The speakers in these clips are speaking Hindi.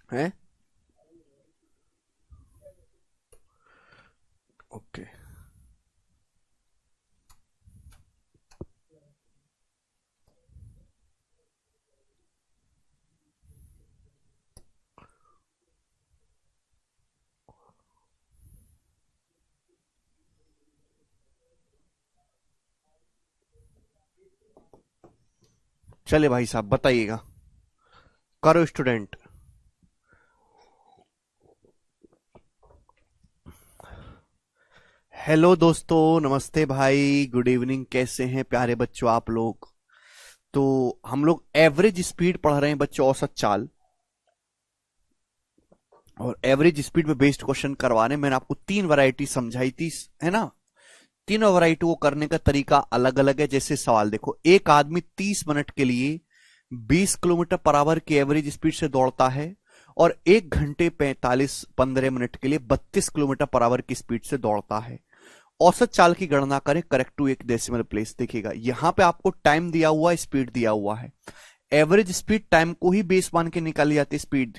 है। ओके, चले भाई साहब बताइएगा, करो स्टूडेंट। हेलो दोस्तों, नमस्ते भाई, गुड इवनिंग, कैसे हैं प्यारे बच्चों आप लोग। तो हम लोग एवरेज स्पीड पढ़ रहे हैं बच्चों, औसत चाल, और एवरेज स्पीड पे बेस्ड क्वेश्चन करवाने मैंने आपको तीन वैरायटी समझाई थी, है ना। तीनों वैरायटी को करने का तरीका अलग अलग है। जैसे सवाल देखो, एक आदमी 30 मिनट के लिए 20 किलोमीटर पर आवर की एवरेज स्पीड से दौड़ता है और 1 घंटे 15 मिनट के लिए 32 किलोमीटर पर आवर की स्पीड से दौड़ता है। औसत चाल की गणना करें करेक्ट टू एक डेसिमल प्लेस। देखिएगा यहां पे आपको टाइम दिया हुआ है, स्पीड दिया हुआ है। एवरेज स्पीड टाइम को ही बेस मान के निकाली जाती है स्पीड।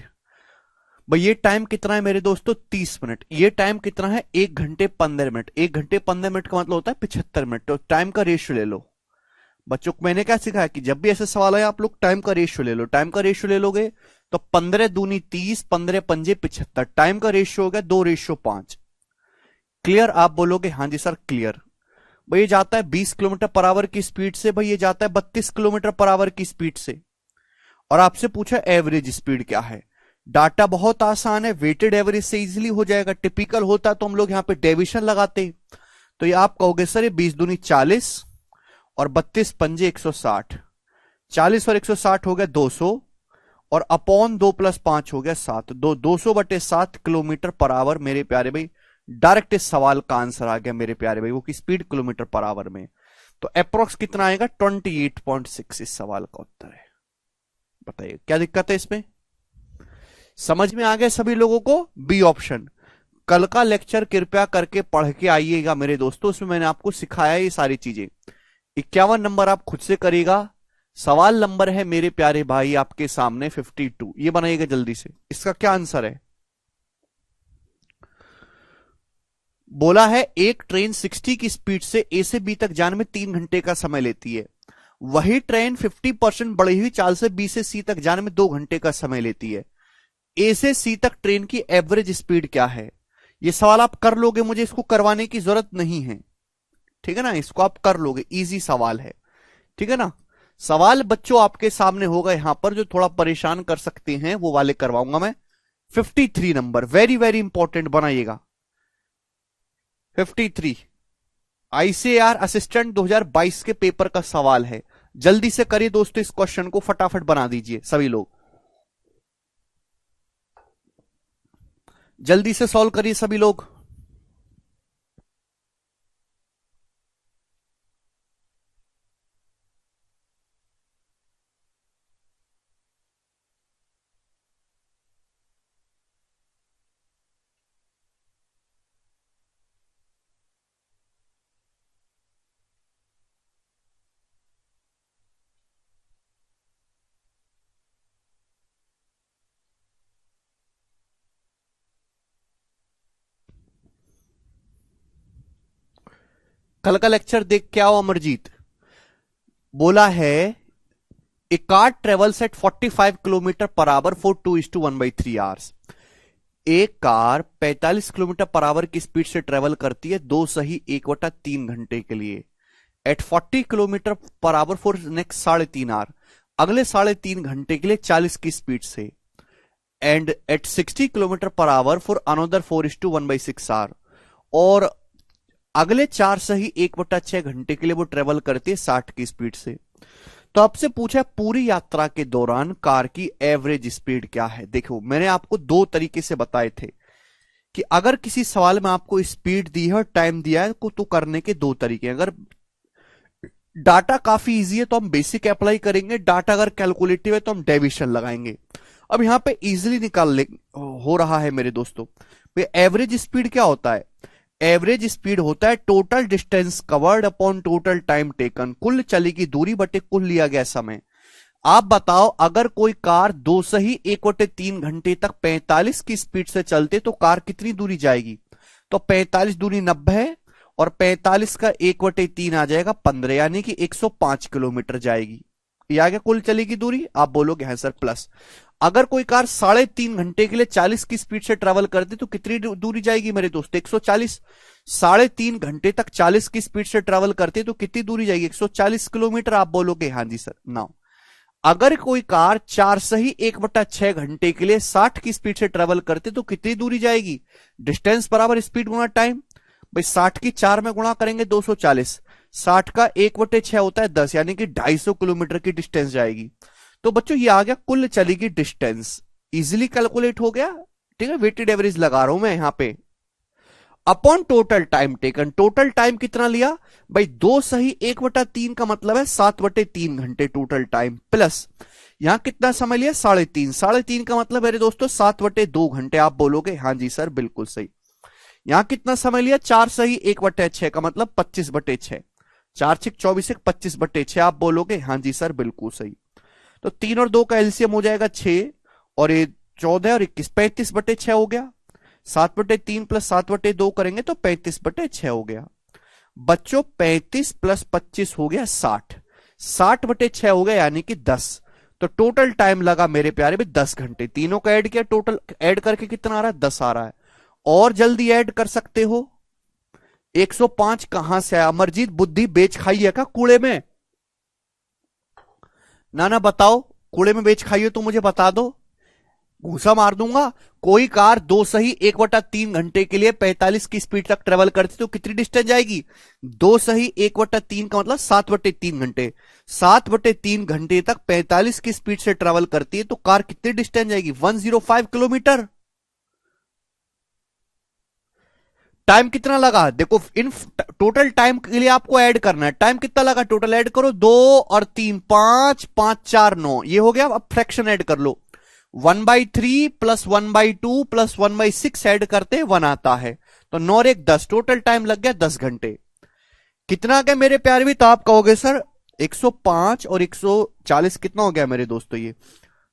भाई ये टाइम कितना है मेरे दोस्तों, 30 मिनट। ये टाइम कितना है, 1 घंटे 15 मिनट। 1 घंटे 15 मिनट का मतलब होता है 75 मिनट। तो टाइम का रेशियो ले लो बच्चों को। मैंने क्या सिखाया कि जब भी ऐसे सवाल आए आप लोग टाइम का रेशियो ले लो। टाइम का रेशियो ले लोगे तो 15 दूनी 30, 15 पंजे 75। टाइम का रेशियो हो गया 2:5। क्लियर? आप बोलोगे हाँ जी सर क्लियर। भाई ये जाता है 20 किलोमीटर पर आवर की स्पीड से, भाई ये जाता है 32 किलोमीटर पर आवर की स्पीड से। और आपसे पूछा एवरेज स्पीड क्या है। डाटा बहुत आसान है, वेटेड एवरेज से इजीली हो जाएगा। टिपिकल होता तो हम लोग यहां पे डेविशन लगाते। तो ये आप कहोगे सर ये 20 दूनी 40 और 32 पंजे 160। 40 और 160 हो गया 200 और अपॉन 2 प्लस 5 हो गया 7। 200/7 किलोमीटर पर आवर मेरे प्यारे भाई। डायरेक्ट इस सवाल का आंसर आ गया मेरे प्यारे भाई, वो की स्पीड किलोमीटर पर आवर में। तो अप्रोक्स कितना आएगा, 28.6 इस सवाल का उत्तर है। बताइए क्या दिक्कत है इसमें, समझ में आ गया सभी लोगों को। B option. कल का लेक्चर कृपया करके पढ़ के आइएगा मेरे दोस्तों, उसमें मैंने आपको सिखाया ये सारी चीजें। 51 नंबर आप खुद से करिएगा। सवाल नंबर है मेरे प्यारे भाई आपके सामने 52, ये बनाइएगा जल्दी से। इसका क्या आंसर है, बोला है एक ट्रेन 60 की स्पीड से ए से बी तक जाने में 3 घंटे का समय लेती है। वही ट्रेन 50% बढ़ी हुई चाल से बी से सी तक जाने में 2 घंटे का समय लेती है। ए से सी तक ट्रेन की एवरेज स्पीड क्या है। ये सवाल आप कर लोगे, मुझे इसको करवाने की जरूरत नहीं है, ठीक है ना। इसको आप कर लोगे, इजी सवाल है, ठीक है ना। सवाल बच्चों आपके सामने होगा यहां पर, जो थोड़ा परेशान कर सकते हैं वो वाले करवाऊंगा मैं। 53 नंबर वेरी वेरी इंपॉर्टेंट, बनाइएगा। 53 आईसीएआर असिस्टेंट 2022 के पेपर का सवाल है। जल्दी से करिए दोस्तों, इस क्वेश्चन को फटाफट बना दीजिए सभी लोग, जल्दी से सॉल्व करिए सभी लोग। कल का लेक्चर देख के आओ अमरजीत। बोला है a car travels at 45 kilometre per hour for 2:1/3 hours. एक कार 45 किलोमीटर पर आवर की स्पीड से ट्रेवल करती है 2 सही 1/3 घंटे के लिए। At 40 kilometre per hour for next 3.5 hour, अगले 3.5 घंटे के लिए 40 की स्पीड से। And at 60 kilometre per hour for another 4:1/6 hour, और अगले 4 सही 1/6 घंटे के लिए वो ट्रेवल करती है 60 की स्पीड से। तो आपसे पूछा पूरी यात्रा के दौरान कार की एवरेज स्पीड क्या है। देखो मैंने आपको दो तरीके से बताए थे कि अगर किसी सवाल में आपको स्पीड दी है और टाइम दिया है तो करने के दो तरीके। अगर डाटा काफी इजी है तो हम बेसिक अप्लाई करेंगे, डाटा अगर कैलकुलेटिव है तो हम डेविएशन लगाएंगे। अब यहां पे इजीली निकाल ले हो रहा है मेरे दोस्तों। एवरेज स्पीड क्या होता है, एवरेज स्पीड होता है total distance covered upon total time taken, कुल चली की दूरी बटे कुल लिया गया समय। आप बताओ, अगर कोई कार 2 सही 1/3 घंटे तक 45 की स्पीड से चलते तो कार कितनी दूरी जाएगी? तो 45 दूरी 90 है, और 45 का 1/3 आ जाएगा 15, यानी कि 105 किलोमीटर जाएगी। ये आ गया कुल चलेगी दूरी। आप बोलोगे हाँ सर प्लस। अगर कोई कार 3.5 घंटे के लिए 40 की स्पीड से ट्रेवल करती तो कितनी दूरी जाएगी मेरे दोस्त? 140। 3.5 घंटे तक 40 की स्पीड से ट्रेवल करते तो कितनी दूरी जाएगी? 140 किलोमीटर। आप बोलोगे हाँ जी सर। नाउ अगर कोई कार 4 सही 1/6 घंटे के लिए 60 की स्पीड से ट्रेवल करते तो कितनी दूरी जाएगी? डिस्टेंस बराबर स्पीड गुणा टाइम। भाई 60 की 4 में गुणा करेंगे 240, 60 का 1/6 होता है 10, यानी कि 250 किलोमीटर की डिस्टेंस जाएगी। तो बच्चों ये आ गया कुल चलेगी डिस्टेंस, इजिली कैलकुलेट हो गया। ठीक है, वेटेड एवरेज लगा रहा हूं मैं यहां पे। Upon total time taken, total time कितना लिया भाई? 2 सही 1/3 का मतलब है 7/3 घंटे टोटल टाइम, प्लस यहां कितना समय लिया? 3.5। 3.5 का मतलब मेरे दोस्तों 7/2 घंटे। आप बोलोगे हाँ जी सर बिल्कुल सही। यहां कितना समय लिया? 4 सही 1/6 का मतलब 25/6। 4×6 = 24, 25/6। आप बोलोगे हाँ जी सर बिल्कुल सही। तो 3 और 2 का एलसीएम हो जाएगा 6, और ये 14 और 21, 35/6 हो गया। 7/3 प्लस 7/2 करेंगे तो 35/6 हो गया। बच्चों 35 प्लस 25 हो गया 60, 60/6 हो गया यानी कि 10। तो टोटल टाइम लगा मेरे प्यारे भी 10 घंटे। तीनों का ऐड किया, टोटल ऐड करके कितना आ रहा है? 10 आ रहा है। और जल्दी ऐड कर सकते हो। 105 कहां से आया? अमरजीत बुद्धि बेच खाई है क्या कूड़े में? ना बताओ, कूड़े में बेच खाई हो तो मुझे बता दो, घूसा मार दूंगा। कोई कार 2 सही 1/3 घंटे के लिए 45 की स्पीड तक ट्रेवल करती तो कितनी डिस्टेंस जाएगी? 2 सही 1/3 का मतलब 7/3 घंटे। 7/3 घंटे तक 45 की स्पीड से ट्रेवल करती है तो कार कितनी डिस्टेंस जाएगी? 105 किलोमीटर। टाइम कितना लगा देखो, इन टोटल टाइम के लिए आपको ऐड करना है। टाइम कितना लगा टोटल? ऐड करो, 2 और 3 5, 5 4 9, ये हो गया। अब फ्रैक्शन ऐड कर लो, 1/3 प्लस 1/2 प्लस 1/6 ऐड करते 1 आता है, तो 9 और 1 10, टोटल टाइम लग गया 10 घंटे। कितना आ गया मेरे प्यारे भी? तो आप कहोगे सर 105 और 140 कितना हो गया मेरे दोस्तों? ये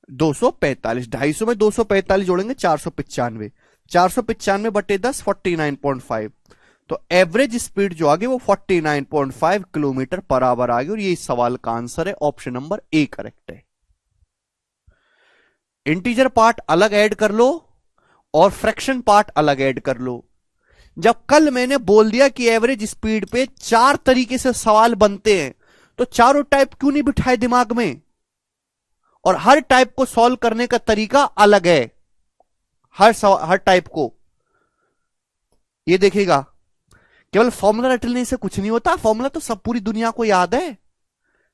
245। 250 में 245 जोड़ेंगे 495, 495/10 49.5। तो एवरेज स्पीड जो आ गई वो 49.5 किलोमीटर पर आवर आ गई, और ये इस सवाल का आंसर है। ऑप्शन नंबर ए करेक्ट है। इंटीजर पार्ट अलग ऐड कर लो और फ्रैक्शन पार्ट अलग ऐड कर लो। जब कल मैंने बोल दिया कि एवरेज स्पीड पे 4 तरीके से सवाल बनते हैं, तो चारों टाइप क्यों नहीं बिठाए दिमाग में? और हर टाइप को सॉल्व करने का तरीका अलग है, हर टाइप को। ये देखिएगा, केवल फॉर्मूला रट लेने से कुछ नहीं होता। फॉर्मूला तो सब पूरी दुनिया को याद है।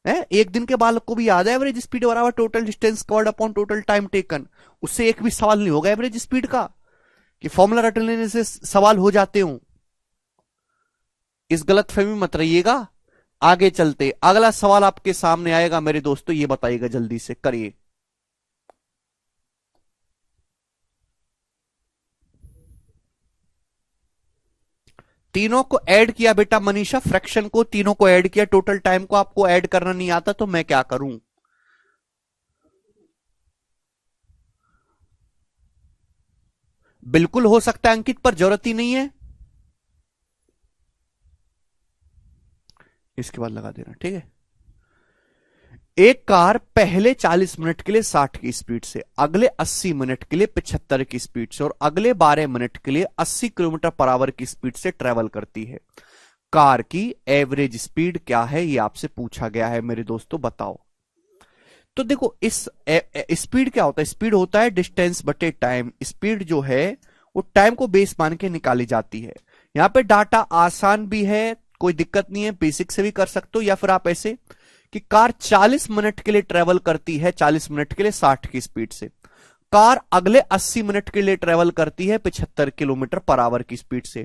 एक दिन के बालक को भी याद है एवरेज स्पीड बराबर total distance covered upon total time taken. उससे एक भी सवाल नहीं होगा एवरेज स्पीड का कि फॉर्मूला रट लेने से सवाल हो जाते हो। इस गलतफहमी मत रहिएगा। आगे चलते, अगला सवाल आपके सामने आएगा मेरे दोस्तों, ये बताइएगा, जल्दी से करिए। तीनों को ऐड किया बेटा मनीषा, फ्रैक्शन को तीनों को ऐड किया, टोटल टाइम को आपको ऐड करना नहीं आता तो मैं क्या करूं? बिल्कुल हो सकता है अंकित, पर जरूरत ही नहीं है। इसके बाद लगा देना, ठीक है। एक कार पहले 40 मिनट के लिए 60 की स्पीड से, अगले 80 मिनट के लिए 75 की स्पीड से और अगले 12 मिनट के लिए 80 किलोमीटर पर आवर की स्पीड से ट्रेवल करती है। कार की एवरेज स्पीड क्या है ये आपसे पूछा गया है मेरे दोस्तों, बताओ। तो देखो, इस स्पीड क्या होता है? स्पीड होता है डिस्टेंस बटे टाइम। स्पीड जो है वो टाइम को बेस मान के निकाली जाती है। यहां पे डाटा आसान भी है, कोई दिक्कत नहीं है, बेसिक से भी कर सकते हो, या फिर आप ऐसे कि कार 40 मिनट के लिए ट्रेवल करती है, 40 मिनट के लिए 60 की स्पीड से। कार अगले 80 मिनट के लिए ट्रेवल करती है 75 किलोमीटर पर आवर की स्पीड से।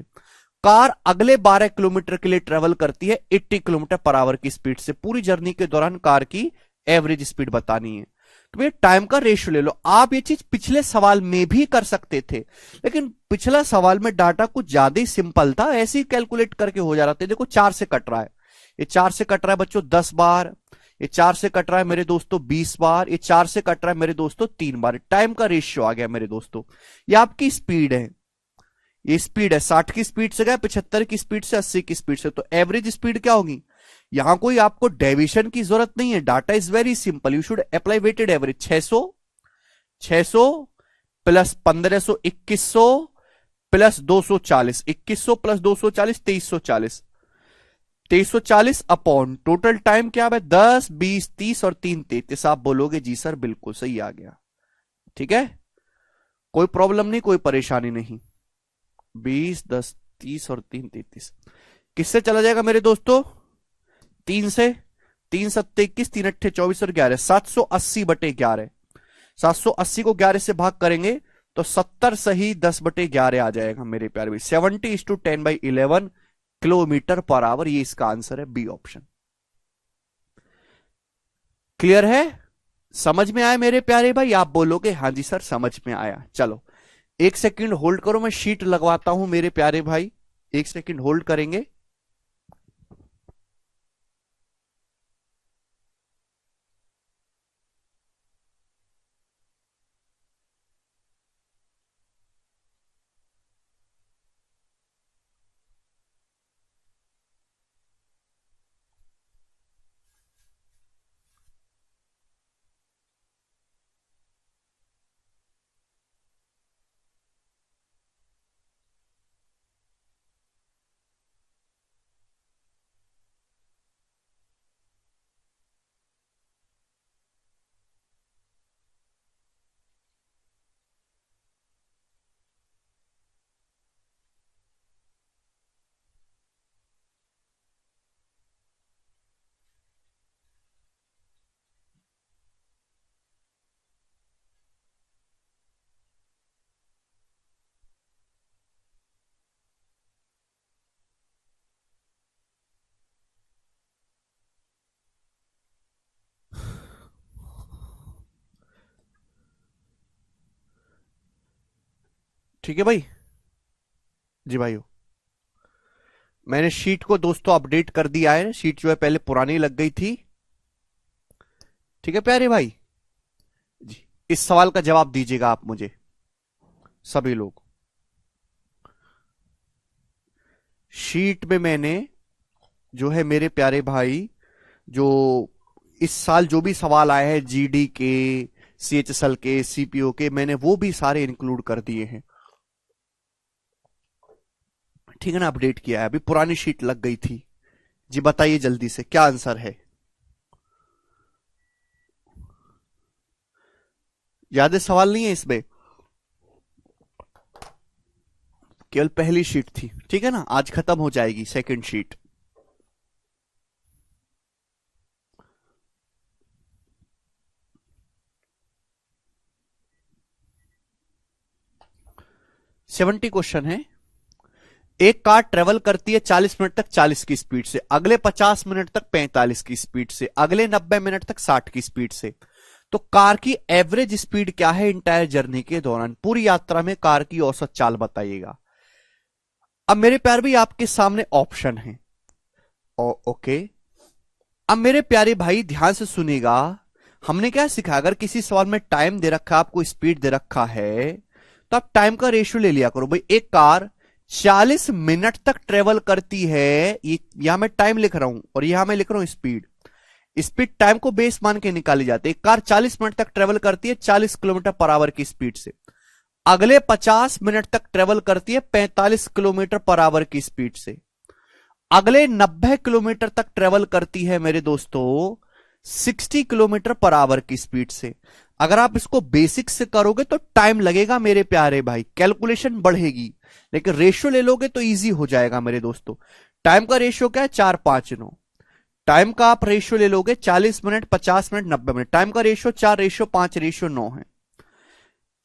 कार अगले 12 किलोमीटर के लिए ट्रेवल करती है 80 किलोमीटर पर आवर की स्पीड से। पूरी जर्नी के दौरान कार की एवरेज स्पीड बतानी है। तो ये टाइम का रेशियो ले लो। आप ये चीज पिछले सवाल में भी कर सकते थे, लेकिन पिछला सवाल में डाटा कुछ ज्यादा ही सिंपल था, ऐसे ही कैलकुलेट करके हो जा रहा था। देखो 4 से कट रहा है, ये 4 से कट रहा है बच्चों 10 बार, ये 4 से कट रहा है मेरे दोस्तों 20 बार, ये 4 से कट रहा है मेरे दोस्तों 3 बार। टाइम का रेशियो आ गया मेरे दोस्तों। ये आपकी स्पीड है, ये स्पीड है 60 की स्पीड से गया 75 की स्पीड से 80 की स्पीड से। तो एवरेज स्पीड क्या होगी? यहां कोई आपको डेविएशन की जरूरत नहीं है, data is very simple, you should apply weighted average. 600 plus 1500 2100 plus 240, 2100 plus 240 2340, 2340 upon total time क्या है 10 20 30 और 3 33। आप बोलोगे जी सर बिल्कुल सही आ गया, ठीक है, कोई प्रॉब्लम नहीं, कोई परेशानी नहीं। 20 10 30 और 3 33 किससे चला जाएगा मेरे दोस्तों? 3 से, 3 सत्ते 21, 3 अट्ठे 24 और 11 780 बटे 11। 780 को 11 से भाग करेंगे तो 70 सही 10 बटे 11 आ जाएगा मेरे प्यारे भाई। 70:10/11 किलोमीटर पर आवर, ये इसका आंसर है बी ऑप्शन। क्लियर है? समझ में आया मेरे प्यारे भाई? आप बोलोगे हाँ जी सर समझ में आया। चलो एक सेकंड होल्ड करो, मैं शीट लगवाता हूं मेरे प्यारे भाई, एक सेकंड होल्ड करेंगे। ठीक है भाई, जी भाइयों मैंने शीट को दोस्तों अपडेट कर दिया है, शीट जो है पहले पुरानी लग गई थी। ठीक है प्यारे भाई जी, इस सवाल का जवाब दीजिएगा आप मुझे सभी लोग। शीट में मैंने जो है मेरे प्यारे भाई, जो इस साल जो भी सवाल आए हैं जीडी के, सीएचएसएल के, सीपीओ के, मैंने वो भी सारे इंक्लूड कर दिए हैं। ठीक है ना, अपडेट किया है, अभी पुरानी शीट लग गई थी। जी बताइए जल्दी से क्या आंसर है? ज्यादा सवाल नहीं है इसमें, केवल पहली शीट थी। ठीक है ना, आज खत्म हो जाएगी सेकंड शीट। सेवेंटी क्वेश्चन है। एक कार ट्रेवल करती है 40 मिनट तक 40 की स्पीड से, अगले 50 मिनट तक 45 की स्पीड से, अगले 90 मिनट तक 60 की स्पीड से। तो कार की एवरेज स्पीड क्या है इंटायर जर्नी के दौरान? पूरी यात्रा में कार की औसत चाल बताइएगा। अब मेरे प्यारे भाई आपके सामने ऑप्शन है, ओके। अब मेरे प्यारे भाई ध्यान से सुनिएगा, हमने क्या सीखा, अगर किसी सवाल में टाइम दे रखा है, आपको स्पीड दे रखा है, तो आप टाइम का रेशियो ले लिया करो भाई। एक कार 40 मिनट तक ट्रेवल करती है, ये यहां मैं टाइम लिख रहा हूं और यहां मैं लिख रहा हूं स्पीड। स्पीड टाइम को बेस मान के निकाली जाती है। एक कार 40 मिनट तक ट्रेवल करती है 40 किलोमीटर पर आवर की स्पीड से, अगले 50 मिनट तक ट्रेवल करती है 45 किलोमीटर पर आवर की स्पीड से, अगले 90 किलोमीटर तक ट्रेवल करती है मेरे दोस्तों 60 किलोमीटर पर आवर की स्पीड से। अगर आप इसको बेसिक से करोगे तो टाइम लगेगा मेरे प्यारे भाई, कैलकुलेशन बढ़ेगी, लेकिन रेशियो ले लोगे तो इजी हो जाएगा मेरे दोस्तों। टाइम का रेशियो क्या है? 4-5-9। टाइम का आप रेशियो ले लोगे 40 मिनट 50 मिनट 90 मिनट, टाइम का रेशियो 4:5:9 है।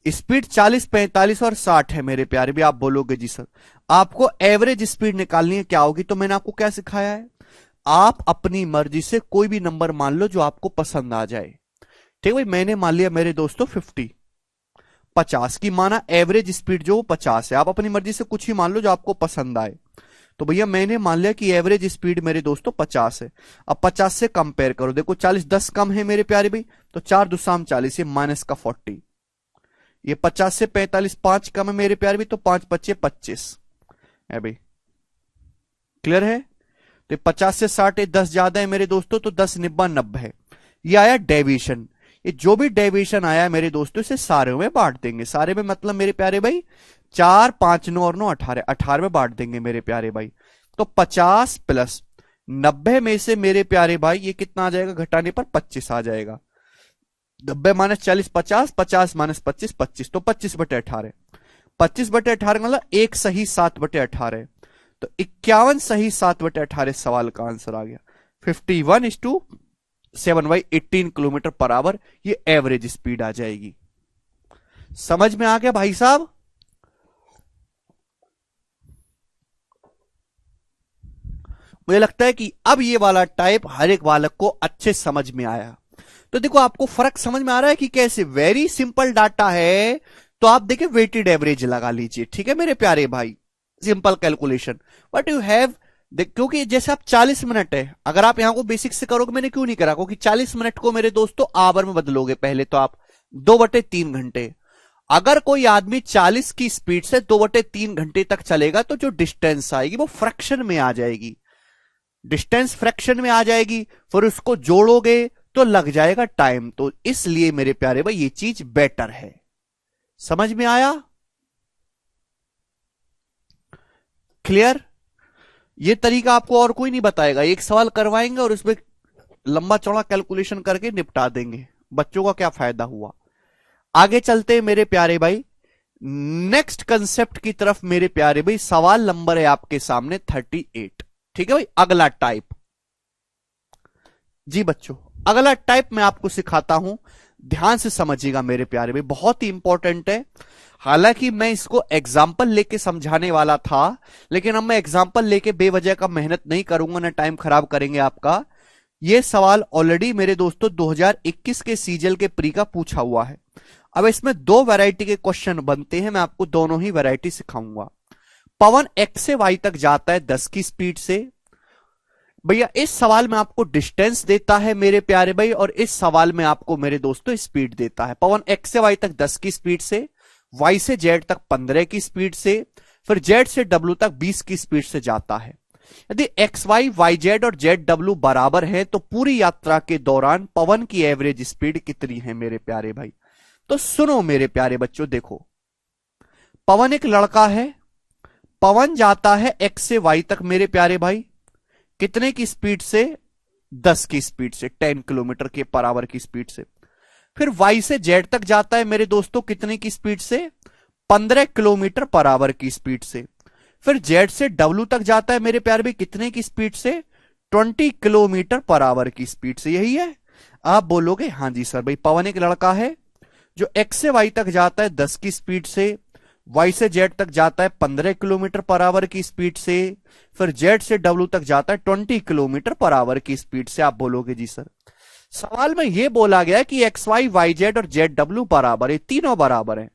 स्पीड 40 45 और 60 है मेरे प्यारे भी। आप बोलोगे जी सर आपको एवरेज स्पीड निकालनी है, क्या होगी? तो मैंने आपको क्या सिखाया है, आप अपनी मर्जी से कोई भी नंबर मान लो जो आपको पसंद आ जाए। ठीक भाई, मैंने मान लिया मेरे दोस्तों 50, 50 की माना एवरेज स्पीड जो 50 है, आप अपनी मर्जी से कुछ ही मान लो जो आपको पसंद आए। तो भैया मैंने मान लिया कि एवरेज स्पीड मेरे दोस्तों 50 है। अब 50 से कंपेयर करो, देखो 40 10 कम है मेरे प्यारे भाई, तो 4 दूसाम 40, ये माइनस का 40। ये 50 से 45 5 कम है मेरे प्यारे भाई, तो 5 पच्चे 25 है भाई। क्लियर है? तो 50 से 60 10 ज्यादा है मेरे दोस्तों, तो 10 निब्बा 90 है। ये आया डेविएशन। ये जो भी डेविएशन आया मेरे दोस्तों इसे सारे में बांट देंगे। सारे में मतलब मेरे प्यारे भाई 4 5 9 और 9 18, 18 में बांट देंगे मेरे प्यारे भाई। तो 50 प्लस 90 में से मेरे प्यारे भाई ये कितना आ जाएगा, घटाने पर 25 आ जाएगा। 90 माइनस 40 50, 50 माइनस 25 25, तो 25/18। 25/18 मतलब एक सही 7/18, तो 51 सही 7/18 सवाल का आंसर आ गया। 51:7/18 किलोमीटर पर आवर ये एवरेज स्पीड आ जाएगी। समझ में आ गया भाई साहब? मुझे लगता है कि अब ये वाला टाइप हर एक बालक को अच्छे समझ में आया। तो देखो आपको फर्क समझ में आ रहा है कि कैसे वेरी सिंपल डाटा है, तो आप देखिए वेटेड एवरेज लगा लीजिए। ठीक है मेरे प्यारे भाई, simple calculation but you have, क्योंकि जैसे आप 40 मिनट है, अगर आप यहां को बेसिक से करोगे, मैंने क्यों नहीं करा, क्योंकि 40 मिनट को मेरे दोस्तों आवर में बदलोगे पहले, तो आप 2/3 घंटे। अगर कोई आदमी 40 की स्पीड से 2/3 घंटे तक चलेगा तो जो डिस्टेंस आएगी वो फ्रैक्शन में आ जाएगी। डिस्टेंस फ्रैक्शन में आ जाएगी, फिर उसको जोड़ोगे तो लग जाएगा टाइम। तो इसलिए मेरे प्यारे भाई ये चीज बेटर है। समझ में आया? क्लियर? ये तरीका आपको और कोई नहीं बताएगा, एक सवाल करवाएंगे और उसमें लंबा चौड़ा कैलकुलेशन करके निपटा देंगे। बच्चों का क्या फायदा हुआ। आगे चलते हैं मेरे प्यारे भाई नेक्स्ट कंसेप्ट की तरफ। मेरे प्यारे भाई सवाल नंबर है आपके सामने 38। ठीक है भाई, अगला टाइप। जी बच्चों, अगला टाइप मैं आपको सिखाता हूं, ध्यान से समझिएगा मेरे प्यारे भाई, बहुत ही इंपॉर्टेंट है। हालांकि मैं इसको एग्जाम्पल लेके समझाने वाला था, लेकिन अब मैं एग्जाम्पल लेके बेवजह का मेहनत नहीं करूंगा, ना टाइम खराब करेंगे आपका। यह सवाल ऑलरेडी मेरे दोस्तों 2021 के सीजल के प्री का पूछा हुआ है। अब इसमें 2 वैरायटी के क्वेश्चन बनते हैं, मैं आपको दोनों ही वैरायटी सिखाऊंगा। पवन x से y तक जाता है 10 की स्पीड से। भैया इस सवाल में आपको डिस्टेंस देता है मेरे प्यारे भाई, और इस सवाल में आपको मेरे दोस्तों स्पीड देता है। पवन x से y तक 10 की स्पीड से, y से z तक 15 की स्पीड से, फिर z से w तक 20 की स्पीड से जाता है। यदि एक्स वाई वाई जेड और जेड डब्ल्यू बराबर है तो पूरी यात्रा के दौरान पवन की एवरेज स्पीड कितनी है मेरे प्यारे भाई। तो सुनो मेरे प्यारे बच्चों, देखो पवन एक लड़का है, पवन जाता है एक्स से वाई तक मेरे प्यारे भाई, कितने की स्पीड से, 10 की स्पीड से, 10 किलोमीटर के पर आवर की स्पीड से। फिर वाई से जेड तक जाता है मेरे दोस्तों कितने की स्पीड से, 15 किलोमीटर पर आवर की स्पीड से। फिर जेड से डब्ल्यू तक जाता है मेरे प्यारे भाई कितने की स्पीड से, 20 किलोमीटर पर आवर की स्पीड से। यही है? आप बोलोगे हां जी सर। भाई पवन एक लड़का है जो एक्स से वाई तक जाता है 10 की स्पीड से, वाई से जेड तक जाता है 15 किलोमीटर पर आवर की स्पीड से, फिर जेड से डब्ल्यू तक जाता है 20 किलोमीटर पर आवर की स्पीड से। आप बोलोगे जी सर सवाल में यह बोला गया कि एक्स वाई वाई जेड और जेड डब्ल्यू बराबर है, तीनों बराबर है,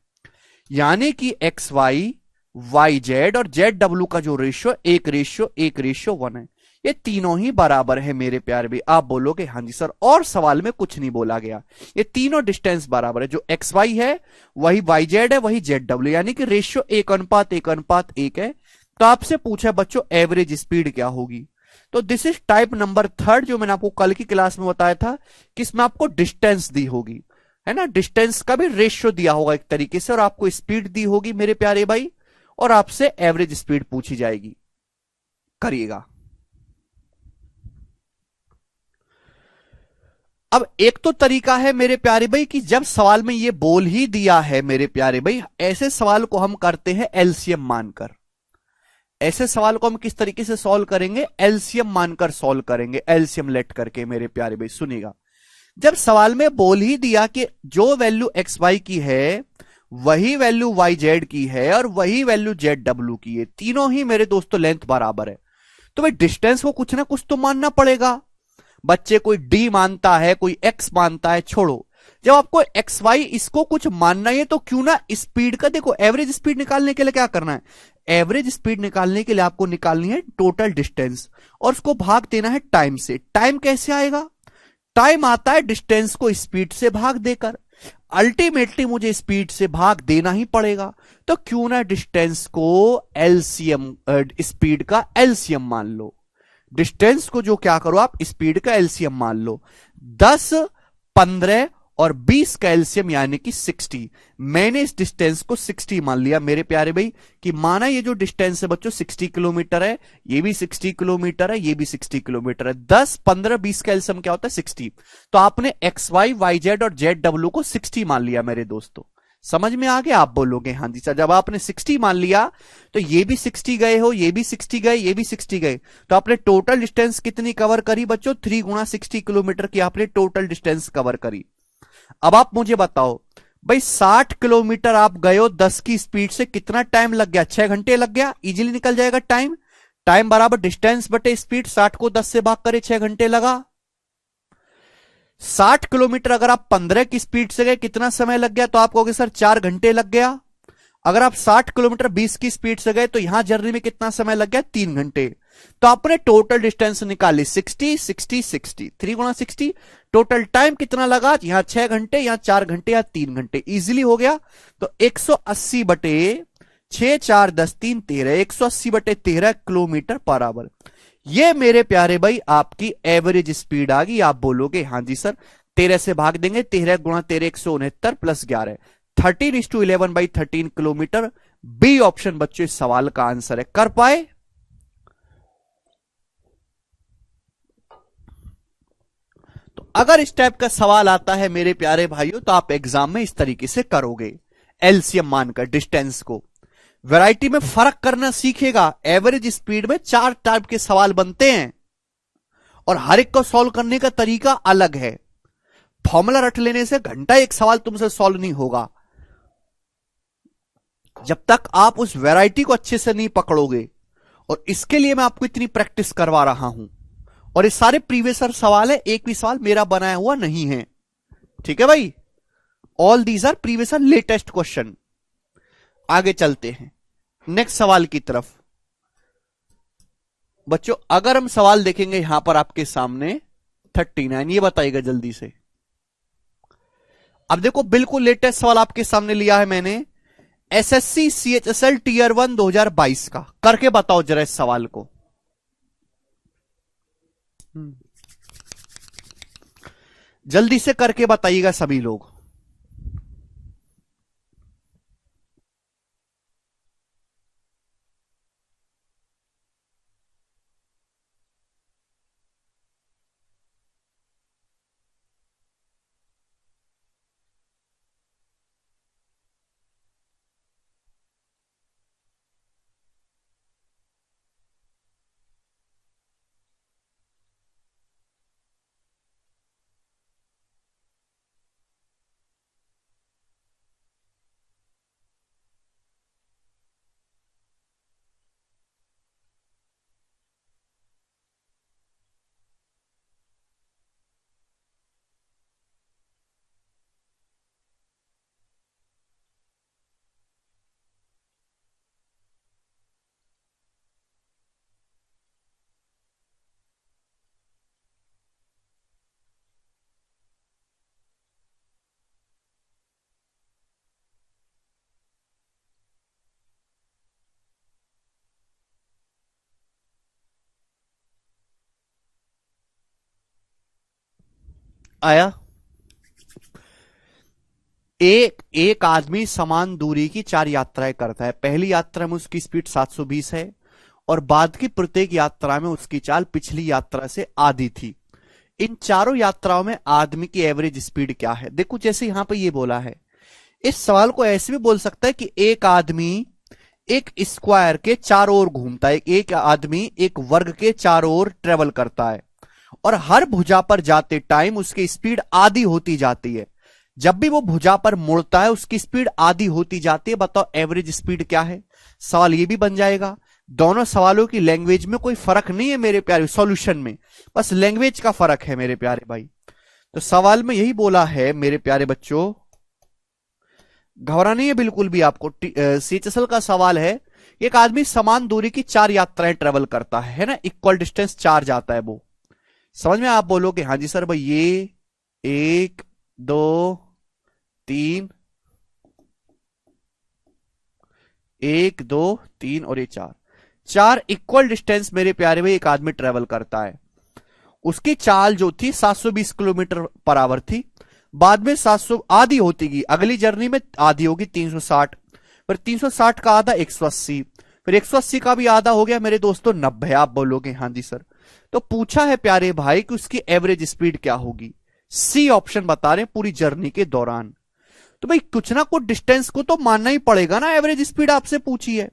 यानी कि एक्स वाई वाई जेड और जेड डब्ल्यू का जो रेशियो 1:1:1 है, ये तीनों ही बराबर है मेरे प्यारे भी। आप बोलोगे हाँ जी सर, और सवाल में कुछ नहीं बोला गया, ये तीनों डिस्टेंस बराबर है, जो एक्स वाई है वही वाई जेड है वही जेड डब्ल्यू, यानी कि रेशियो 1:1:1 है। तो आपसे पूछा बच्चों एवरेज स्पीड क्या होगी। तो दिस इज टाइप नंबर 3 जो मैंने आपको कल की क्लास में बताया था कि इसमें आपको डिस्टेंस दी होगी, है ना, डिस्टेंस का भी रेशियो दिया होगा एक तरीके से, और आपको स्पीड दी होगी मेरे प्यारे भाई, और आपसे एवरेज स्पीड पूछी जाएगी। करिएगा। अब एक तो तरीका है मेरे प्यारे भाई कि जब सवाल में ये बोल ही दिया है मेरे प्यारे भाई, ऐसे सवाल को हम करते हैं एलसीएम मानकर। ऐसे सवाल को हम किस तरीके से सॉल्व करेंगे, एलसीएम मानकर सॉल्व करेंगे, एलसीएम लेट करके मेरे प्यारे भाई। सुनिएगा, जब सवाल में बोल ही दिया कि जो वैल्यू एक्स वाई की है वही वैल्यू वाई जेड की है और वही वैल्यू जेड डब्ल्यू की है, तीनों ही मेरे दोस्तों लेंथ बराबर है, तो भाई डिस्टेंस को कुछ ना कुछ तो मानना पड़ेगा। बच्चे कोई डी मानता है कोई एक्स मानता है, छोड़ो, जब आपको एक्स वाई इसको कुछ मानना है तो क्यों ना स्पीड का, देखो एवरेज स्पीड निकालने के लिए क्या करना है, एवरेज स्पीड निकालने के लिए आपको निकालनी है टोटल डिस्टेंस और उसको भाग देना है टाइम से। टाइम कैसे आएगा, टाइम आता है डिस्टेंस को स्पीड से भाग देकर, अल्टीमेटली मुझे स्पीड से भाग देना ही पड़ेगा, तो क्यों ना डिस्टेंस को एलसीएम, स्पीड का एलसीएम मान लो। डिस्टेंस को जो क्या करो आप, स्पीड का एलसीएम मान लो। 10, 15 और 20 का एलसीएम यानी कि 60। मैंने इस डिस्टेंस को 60 मान लिया मेरे प्यारे भाई, कि माना ये जो डिस्टेंस है बच्चों 60 किलोमीटर है, ये भी 60 किलोमीटर है, ये भी 60 किलोमीटर है। 10, 15, 20 का एलसीएम क्या होता है 60। तो आपने एक्स वाई, वाई जेड और जेड डब्ल्यू को 60 मान लिया मेरे दोस्तों। समझ में आ गया, आप बोलोगे हाँ जी सर। जब आपने 60 मान लिया तो ये भी 60 गए हो, ये भी 60 गए, ये भी 60 गए, तो आपने टोटल डिस्टेंस कितनी कवर करी बच्चों, 3 गुणा 60 किलोमीटर की आपने टोटल डिस्टेंस कवर करी। अब आप मुझे बताओ भाई 60 किलोमीटर आप गए हो 10 की स्पीड से, कितना टाइम लग गया, 6 घंटे लग गया, इजीली निकल जाएगा टाइम। टाइम बराबर डिस्टेंस बटे स्पीड, 60 को 10 से भाग करे 6 घंटे लगा। 60 किलोमीटर अगर आप 15 की स्पीड से गए कितना समय लग गया, तो आप कहोगे सर 4 घंटे लग गया। अगर आप 60 किलोमीटर 20 की स्पीड से गए तो यहां जर्नी में कितना समय लग गया, 3 घंटे। तो आपने टोटल डिस्टेंस निकाली 60, 60, 60, 3 गुणा 60। टोटल टाइम कितना लगा, यहां 6 घंटे, यहां 4 घंटे, या 3 घंटे, इजीली हो गया। तो 180 बटे 6, 4, 10, 3, 13, 180 बटे 13 किलोमीटर पर आवर। ये मेरे प्यारे भाई आपकी एवरेज स्पीड आ गई। आप बोलोगे हाँ जी सर, 13 से भाग देंगे, 13 गुणा 13 169 प्लस 11, 13:11/13 किलोमीटर। बी ऑप्शन बच्चों इस सवाल का आंसर है। कर पाए? तो अगर इस टाइप का सवाल आता है मेरे प्यारे भाइयों तो आप एग्जाम में इस तरीके से करोगे, एलसीएम मानकर डिस्टेंस को। वैरायटी में फर्क करना सीखेगा। एवरेज स्पीड में 4 टाइप के सवाल बनते हैं और हर एक को सॉल्व करने का तरीका अलग है। फॉर्मूला रट लेने से घंटा एक सवाल तुमसे सॉल्व नहीं होगा जब तक आप उस वैरायटी को अच्छे से नहीं पकड़ोगे। और इसके लिए मैं आपको इतनी प्रैक्टिस करवा रहा हूं। और ये सारे प्रीवियस सवाल है, एक भी सवाल मेरा बनाया हुआ नहीं है, ठीक है भाई। All these our previous latest question. आगे चलते हैं नेक्स्ट सवाल की तरफ। बच्चों अगर हम सवाल देखेंगे यहां पर आपके सामने 39, ये बताइएगा जल्दी से। अब देखो बिल्कुल लेटेस्ट सवाल आपके सामने लिया है मैंने, एसएससी सीएचएसएल टीयर 1 2022 का। करके बताओ जरा इस सवाल को। जल्दी से करके बताइएगा सभी लोग। आया? एक आदमी समान दूरी की 4 यात्राएं करता है। पहली यात्रा में उसकी स्पीड 720 है और बाद की प्रत्येक यात्रा में उसकी चाल पिछली यात्रा से आधी थी। इन चारों यात्राओं में आदमी की एवरेज स्पीड क्या है? देखो जैसे यहां पे ये बोला है, इस सवाल को ऐसे भी बोल सकता है कि एक आदमी एक स्क्वायर के चारों ओर घूमता है, एक आदमी एक वर्ग के चारों ओर ट्रेवल करता है और हर भुजा पर जाते टाइम उसकी स्पीड आधी होती जाती है। जब भी वो भुजा पर मुड़ता है उसकी स्पीड आधी होती जाती है। बताओ एवरेज स्पीड क्या है? सवाल ये भी बन जाएगा। दोनों सवालों की लैंग्वेज में कोई फर्क नहीं है मेरे प्यारे, सॉल्यूशन में बस लैंग्वेज का फर्क है मेरे प्यारे भाई। तो सवाल में यही बोला है मेरे प्यारे बच्चों, घबराना नहीं है बिल्कुल भी आपको। सीएचएसएल का सवाल है, एक आदमी समान दूरी की 4 यात्राएं ट्रेवल करता है ना, इक्वल डिस्टेंस 4 जाता है वो। समझ में? आप बोलोगे हाँ जी सर भाई, ये 1 2 3, 1 2 3 और ये 4, 4 इक्वल डिस्टेंस मेरे प्यारे भाई एक आदमी ट्रेवल करता है। उसकी चाल जो थी 720 किलोमीटर पर आवर थी, बाद में 700 आधी होती गई, अगली जर्नी में आधी होगी 360, फिर 360 का आधा 180, फिर 180 का भी आधा हो गया मेरे दोस्तों 90। आप बोलोगे हाँ जी सर। तो पूछा है प्यारे भाई कि उसकी एवरेज स्पीड क्या होगी, सी ऑप्शन बता रहे हैं पूरी जर्नी के दौरान। तो भाई कुछ ना कुछ डिस्टेंस को तो मानना ही पड़ेगा ना, एवरेज स्पीड आपसे पूछी है,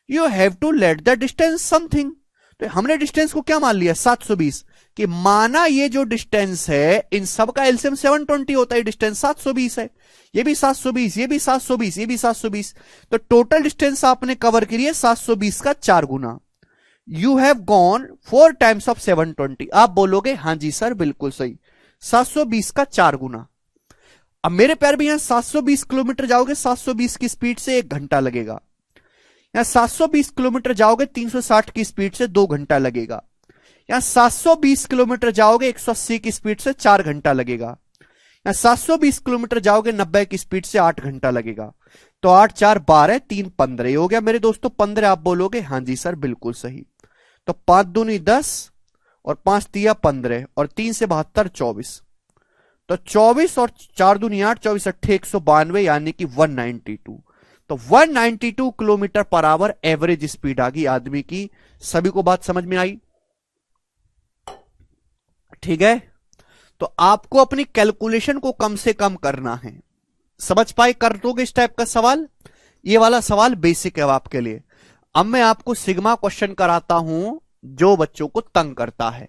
you have to let the distance something. तो हमने डिस्टेंस को क्या मान लिया 720, कि माना ये जो डिस्टेंस है इन सब का एलसीएम 720 होता है, डिस्टेंस 720 है, ये भी 720, ये भी 720, ये भी 720, तो टोटल डिस्टेंस आपने कवर करी है 720 का 4 गुना। You have gone 4 times of 720। आप बोलोगे हाँ जी सर बिल्कुल सही, 720 का 4 गुना। अब मेरे प्यार भी यहां 720 किलोमीटर जाओगे 720 की स्पीड से 1 घंटा लगेगा, यहां 720 किलोमीटर जाओगे 360 की स्पीड से 2 घंटा लगेगा, यहां 720 किलोमीटर जाओगे 180 की स्पीड से 4 घंटा लगेगा, यहां 720 किलोमीटर जाओगे 90 की स्पीड से 8 घंटा लगेगा। तो 8 4 12, 3 15 हो गया मेरे दोस्तों 15। आप बोलोगे हाँ जी सर बिल्कुल सही। तो 5 दूनी 10 और 5 तिया 15 और 3 से 72 24, तो 24 और 4 दूनी 8, 24 अट्ठे 192 यानी कि 192। तो 192 kilometre per our average speed आ गई आदमी की। सभी को बात समझ में आई? ठीक है, तो आपको अपनी कैलकुलेशन को कम से कम करना है। समझ पाए? कर दोगे इस टाइप का सवाल? ये वाला सवाल बेसिक है आपके लिए। अब मैं आपको सिग्मा क्वेश्चन कराता हूं जो बच्चों को तंग करता है,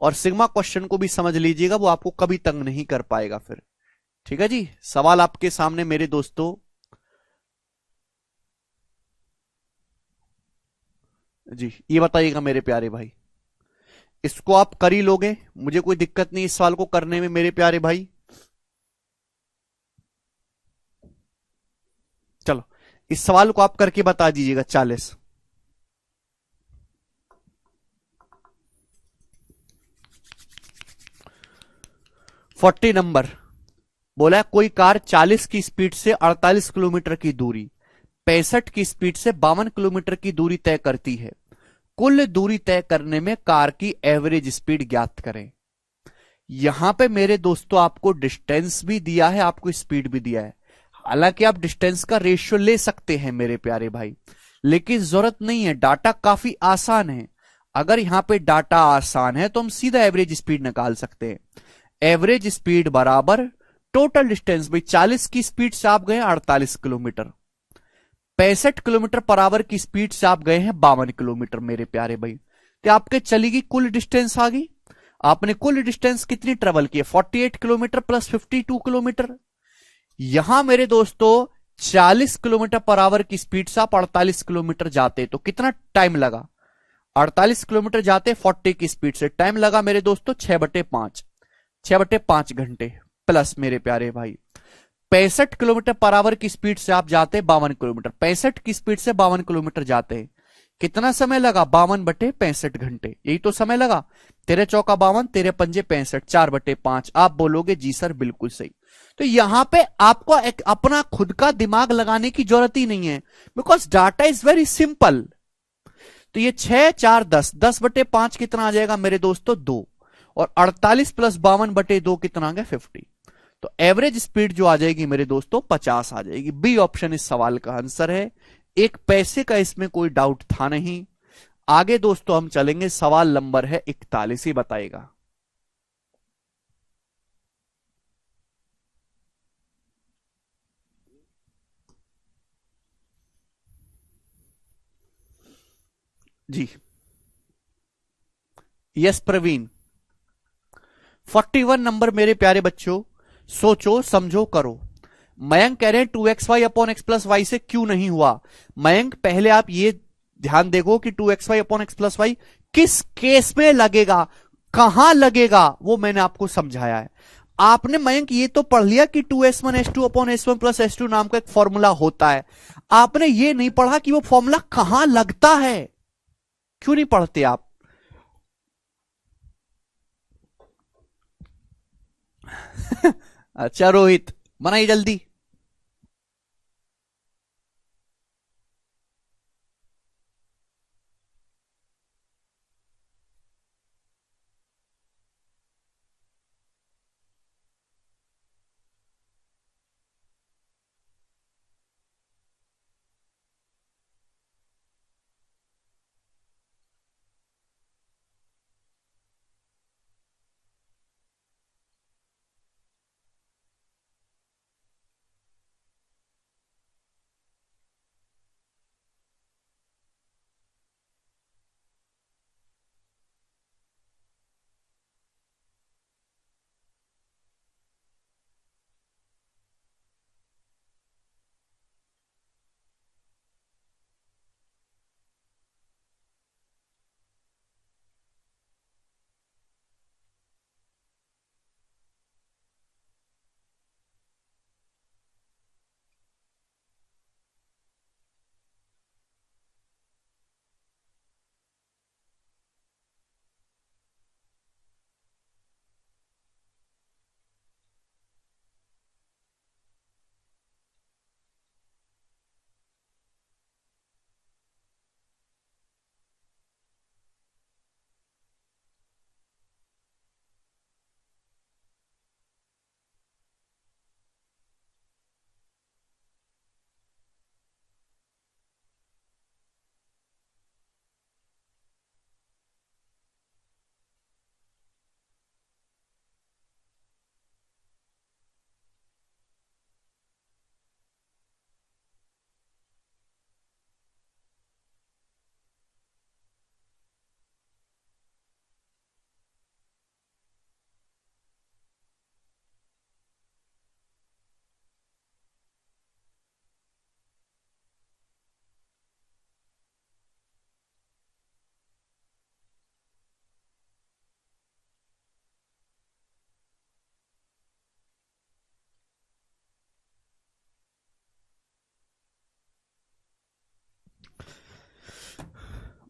और सिग्मा क्वेश्चन को भी समझ लीजिएगा, वो आपको कभी तंग नहीं कर पाएगा फिर। ठीक है जी, सवाल आपके सामने मेरे दोस्तों। जी ये बताइएगा मेरे प्यारे भाई, इसको आप कर ही लोगे, मुझे कोई दिक्कत नहीं इस सवाल को करने में मेरे प्यारे भाई। चलो इस सवाल को आप करके बता दीजिएगा। 40 नंबर बोला है, कोई कार 40 की स्पीड से 48 किलोमीटर की दूरी 65 की स्पीड से 52 किलोमीटर की दूरी तय करती है। कुल दूरी तय करने में कार की एवरेज स्पीड ज्ञात करें। यहां पे मेरे दोस्तों आपको डिस्टेंस भी दिया है, आपको स्पीड भी दिया है। हालांकि आप डिस्टेंस का रेशियो ले सकते हैं मेरे प्यारे भाई, लेकिन जरूरत नहीं है, डाटा काफी आसान है। अगर यहां पे डाटा आसान है तो हम सीधा एवरेज स्पीड निकाल सकते हैं। एवरेज स्पीड बराबर टोटल डिस्टेंस। भाई 40 की स्पीड से आप गए 48 किलोमीटर, 65 किलोमीटर पर आवर की स्पीड से आप गए हैं 52 किलोमीटर मेरे प्यारे भाई। तो आपके चलेगी कुल डिस्टेंस आ गई। आपने कुल डिस्टेंस कितनी ट्रेवल की है 48 किलोमीटर प्लस 52 किलोमीटर। यहां मेरे दोस्तों 40 किलोमीटर पर आवर की स्पीड से आप 48 किलोमीटर जाते तो कितना टाइम लगा? 48 किलोमीटर जाते 40 की स्पीड से टाइम लगा मेरे दोस्तों 6/5, 6/5 घंटे। प्लस मेरे प्यारे भाई 65 किलोमीटर पर आवर की स्पीड से आप जाते 52 किलोमीटर, 65 की स्पीड से 52 किलोमीटर जाते हैं, कितना समय लगा? 52/65 घंटे, यही तो समय लगा। 13 चौका 52, 13 पंजे 65, 4/5। आप बोलोगे जी सर बिल्कुल सही। तो यहां पे आपको एक अपना खुद का दिमाग लगाने की जरूरत ही नहीं है, because data is very simple. तो ये 6 4 10, 10/5 कितना आ जाएगा मेरे दोस्तों 2, और 48 प्लस 52/2 कितना आ गया 50। तो एवरेज स्पीड जो आ जाएगी मेरे दोस्तों 50 आ जाएगी। बी ऑप्शन इस सवाल का आंसर है। एक पैसे का इसमें कोई डाउट था नहीं। आगे दोस्तों हम चलेंगे, सवाल नंबर है 41, ही बताएगा। जी यस प्रवीण। 41 नंबर मेरे प्यारे बच्चों, सोचो समझो करो। मयंक कह रहे हैं 2xy upon X plus Y से क्यों नहीं हुआ? मयंक पहले आप ये ध्यान देखो कि 2xy upon X plus Y किस केस में लगेगा, कहां लगेगा, वो मैंने आपको समझाया है। आपने मयंक ये तो पढ़ लिया कि 2s1 upon s1 plus s2 नाम का एक फॉर्मूला होता है, आपने ये नहीं पढ़ा कि वो फॉर्मूला कहां लगता है। क्यों नहीं पढ़ते आप? अच्छा रोहित, बनाइए जल्दी।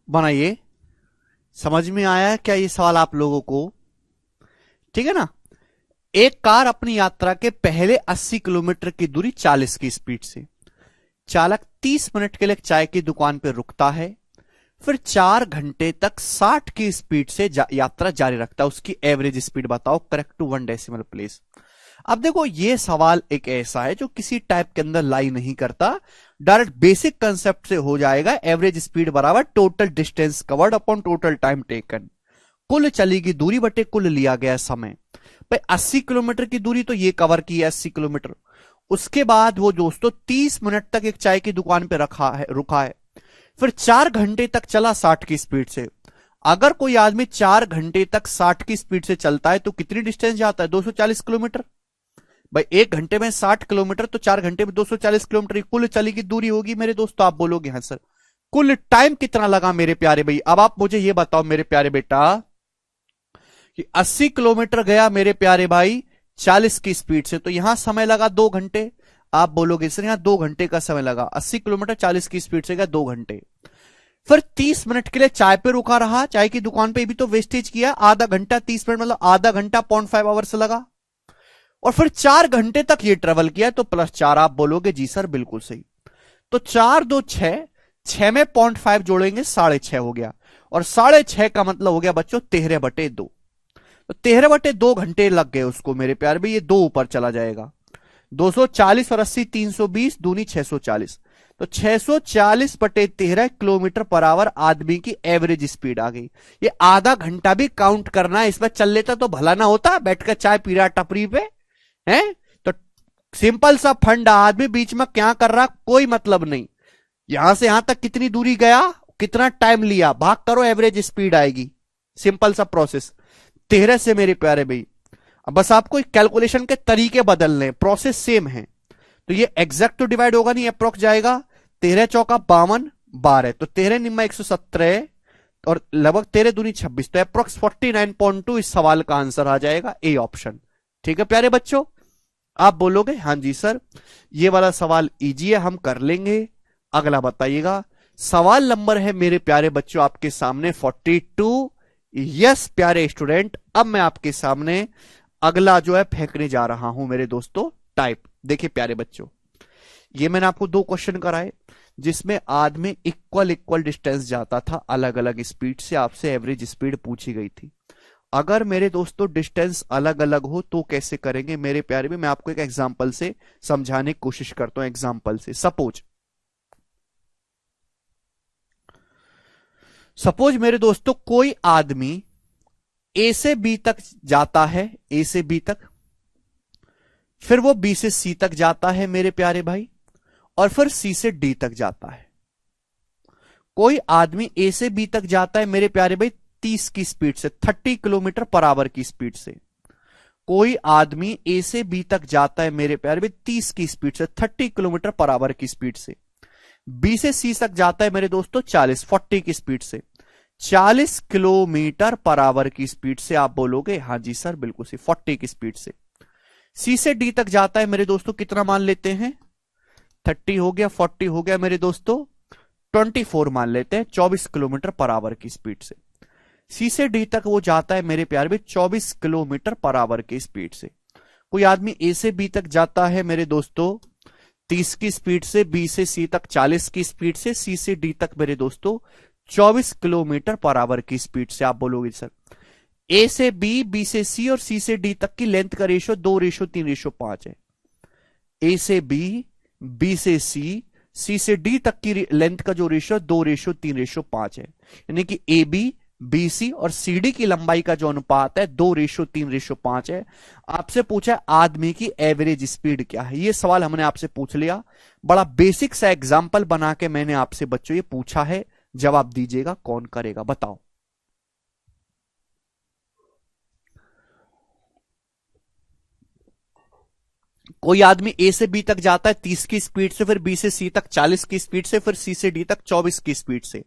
बनाइए। समझ में आया क्या ये सवाल आप लोगों को? ठीक है ना। एक कार अपनी यात्रा के पहले 80 किलोमीटर की दूरी 40 की स्पीड से, चालक 30 मिनट के लिए चाय की दुकान पर रुकता है, फिर 4 घंटे तक 60 की स्पीड से यात्रा जारी रखता है। उसकी एवरेज स्पीड बताओ, करेक्ट टू 1 डेसिमल प्लेस। अब देखो ये सवाल एक ऐसा है जो किसी टाइप के अंदर लाई नहीं करता, डायरेक्ट बेसिक कंसेप्ट से हो जाएगा। एवरेज स्पीड बराबर total distance covered upon total time taken, कुल चली गई दूरी बटे कुल लिया गया समय। भाई 80 किलोमीटर की दूरी तो ये कवर की है, 80 किलोमीटर। उसके बाद वो दोस्तों 30 मिनट तक एक चाय की दुकान पे रुका है, फिर 4 घंटे तक चला 60 की स्पीड से। अगर कोई आदमी 4 घंटे तक 60 की स्पीड से चलता है तो कितनी डिस्टेंस जाता है? 240 किलोमीटर। भाई 1 घंटे में 60 किलोमीटर तो 4 घंटे में 240 किलोमीटर कुल चली की दूरी होगी मेरे दोस्तों। आप बोलोगे हाँ सर। कुल टाइम कितना लगा मेरे प्यारे भाई? अब आप मुझे ये बताओ मेरे प्यारे बेटा कि 80 किलोमीटर गया मेरे प्यारे भाई 40 की स्पीड से, तो यहां समय लगा 2 घंटे। आप बोलोगे सर यहां 2 घंटे का समय लगा, 80 किलोमीटर 40 की स्पीड से गया 2 घंटे। फिर 30 मिनट के लिए चाय पे रुका रहा, चाय की दुकान पे भी तो वेस्टेज किया, आधा घंटा 30 मिनट मतलब आधा घंटा 0.5 आवर्स लगा। और फिर 4 घंटे तक ये ट्रेवल किया तो +4। आप बोलोगे जी सर बिल्कुल सही। तो 4 2 6, 6 में 0.5 जोड़ेंगे 6.5 हो गया, और 6.5 का मतलब हो गया बच्चों 13/2। तो 13/2 घंटे लग गए उसको मेरे प्यार भाई। ये 2 ऊपर चला जाएगा, 240 और 80 320 दूनी 640। तो 640/13 किलोमीटर पर आवर आदमी की एवरेज स्पीड आ गई। ये आधा घंटा भी काउंट करना है, इसमें चल लेता तो भला ना होता, बैठकर चाय पी रहा टपरी पे है। तो सिंपल सा फंड, आदमी बीच में क्या कर रहा कोई मतलब नहीं। यहां से यहां तक कितनी दूरी गया, कितना टाइम लिया, भाग करो एवरेज स्पीड आएगी। सिंपल सा प्रोसेस 13 से मेरे प्यारे भाई। अब बस आपको कैलकुलेशन के तरीके बदलने, प्रोसेस सेम है। तो ये एग्जैक्ट तो डिवाइड होगा नहीं, अप्रोक्स जाएगा। 13 चौका 52, 12 तो 13 निम्मा 117 और लगभग 13 दूनी 26, तो अप्रोक्स 49.2 इस सवाल का आंसर आ जाएगा, ए ऑप्शन। ठीक है प्यारे बच्चों, आप बोलोगे हाँ जी सर ये वाला सवाल इजी है, हम कर लेंगे। अगला बताइएगा, सवाल नंबर है मेरे प्यारे बच्चों आपके सामने 42। यस प्यारे स्टूडेंट, अब मैं आपके सामने अगला जो है फेंकने जा रहा हूं मेरे दोस्तों टाइप। देखिए प्यारे बच्चों, ये मैंने आपको 2 क्वेश्चन कराए जिसमें आदमी इक्वल इक्वल डिस्टेंस जाता था अलग अलग स्पीड से, आपसे एवरेज स्पीड पूछी गई थी। अगर मेरे दोस्तों डिस्टेंस अलग अलग हो तो कैसे करेंगे मेरे प्यारे भी, मैं आपको एक एग्जांपल से समझाने की कोशिश करता हूं। एग्जांपल से सपोज मेरे दोस्तों कोई आदमी ए से बी तक जाता है, ए से बी तक, फिर वो बी से सी तक जाता है मेरे प्यारे भाई, और फिर सी से डी तक जाता है। कोई आदमी ए से बी तक जाता है मेरे प्यारे भाई 30 की स्पीड से, 30 किलोमीटर पर आवर की स्पीड से। कोई आदमी ए से बी तक जाता है मेरे प्यारे भाई 30 की स्पीड से, 30 किलोमीटर पर आवर की स्पीड से। बी से सी तक जाता है मेरे दोस्तों 40 की स्पीड से, 40 किलोमीटर पर आवर की स्पीड से। आप बोलोगे हाँ जी सर बिल्कुल सी 40 की स्पीड से। सी से डी तक जाता है मेरे दोस्तों, कितना मान लेते हैं, 30 हो गया, 40 हो गया मेरे दोस्तों, 24 मान लेते हैं, 24 किलोमीटर पर आवर की स्पीड से। सी से डी तक वो जाता है मेरे प्यारे में 24 किलोमीटर पर आवर की स्पीड से। कोई आदमी ए से बी तक जाता है मेरे दोस्तों 30 की स्पीड से, बी से सी तक 40 की स्पीड से, सी से डी तक मेरे दोस्तों 24 किलोमीटर पर आवर की स्पीड से। आप बोलोगे सर ए से बी, बी से सी और सी से डी तक की लेंथ का रेशो 2:3:5 है। ए से बी, बी से सी, सी से डी तक की लेंथ का जो रेशो 2:3:5 है, यानी कि ए बी, बी सी और सी डी की लंबाई का जो अनुपात है 2:3:5 है। आपसे पूछा है आदमी की एवरेज स्पीड क्या है, ये सवाल हमने आपसे पूछ लिया। बड़ा बेसिक सा एग्जाम्पल बना के मैंने आपसे बच्चों ये पूछा है, जवाब दीजिएगा कौन करेगा बताओ। कोई आदमी ए से बी तक जाता है 30 की स्पीड से, फिर बी से सी तक 40 की स्पीड से, फिर सी से डी तक 24 की स्पीड से,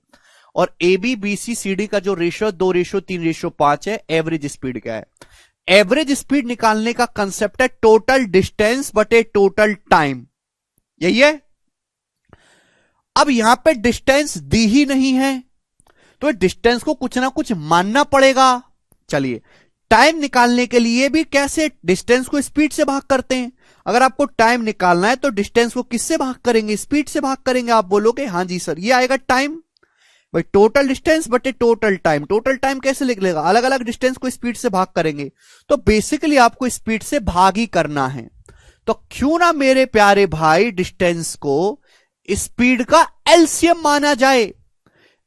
और A B, B C, C D का जो रेशियो 2:3:5 है। एवरेज स्पीड क्या है? एवरेज स्पीड निकालने का कंसेप्ट है टोटल डिस्टेंस बटे टोटल टाइम, यही है। अब यहां पे डिस्टेंस दी ही नहीं है तो डिस्टेंस को कुछ ना कुछ मानना पड़ेगा। चलिए टाइम निकालने के लिए भी कैसे डिस्टेंस को स्पीड से भाग करते हैं। अगर आपको टाइम निकालना है तो डिस्टेंस को किससे भाग करेंगे? स्पीड से भाग करेंगे। आप बोलोगे हाँ जी सर, ये आएगा टाइम भाई, टोटल डिस्टेंस बटे टोटल टाइम। टोटल टाइम कैसे लिख लेगा? अलग अलग डिस्टेंस को स्पीड से भाग करेंगे, तो बेसिकली आपको स्पीड से भाग ही करना है। तो क्यों ना मेरे प्यारे भाई डिस्टेंस को स्पीड का एलसीएम माना जाए।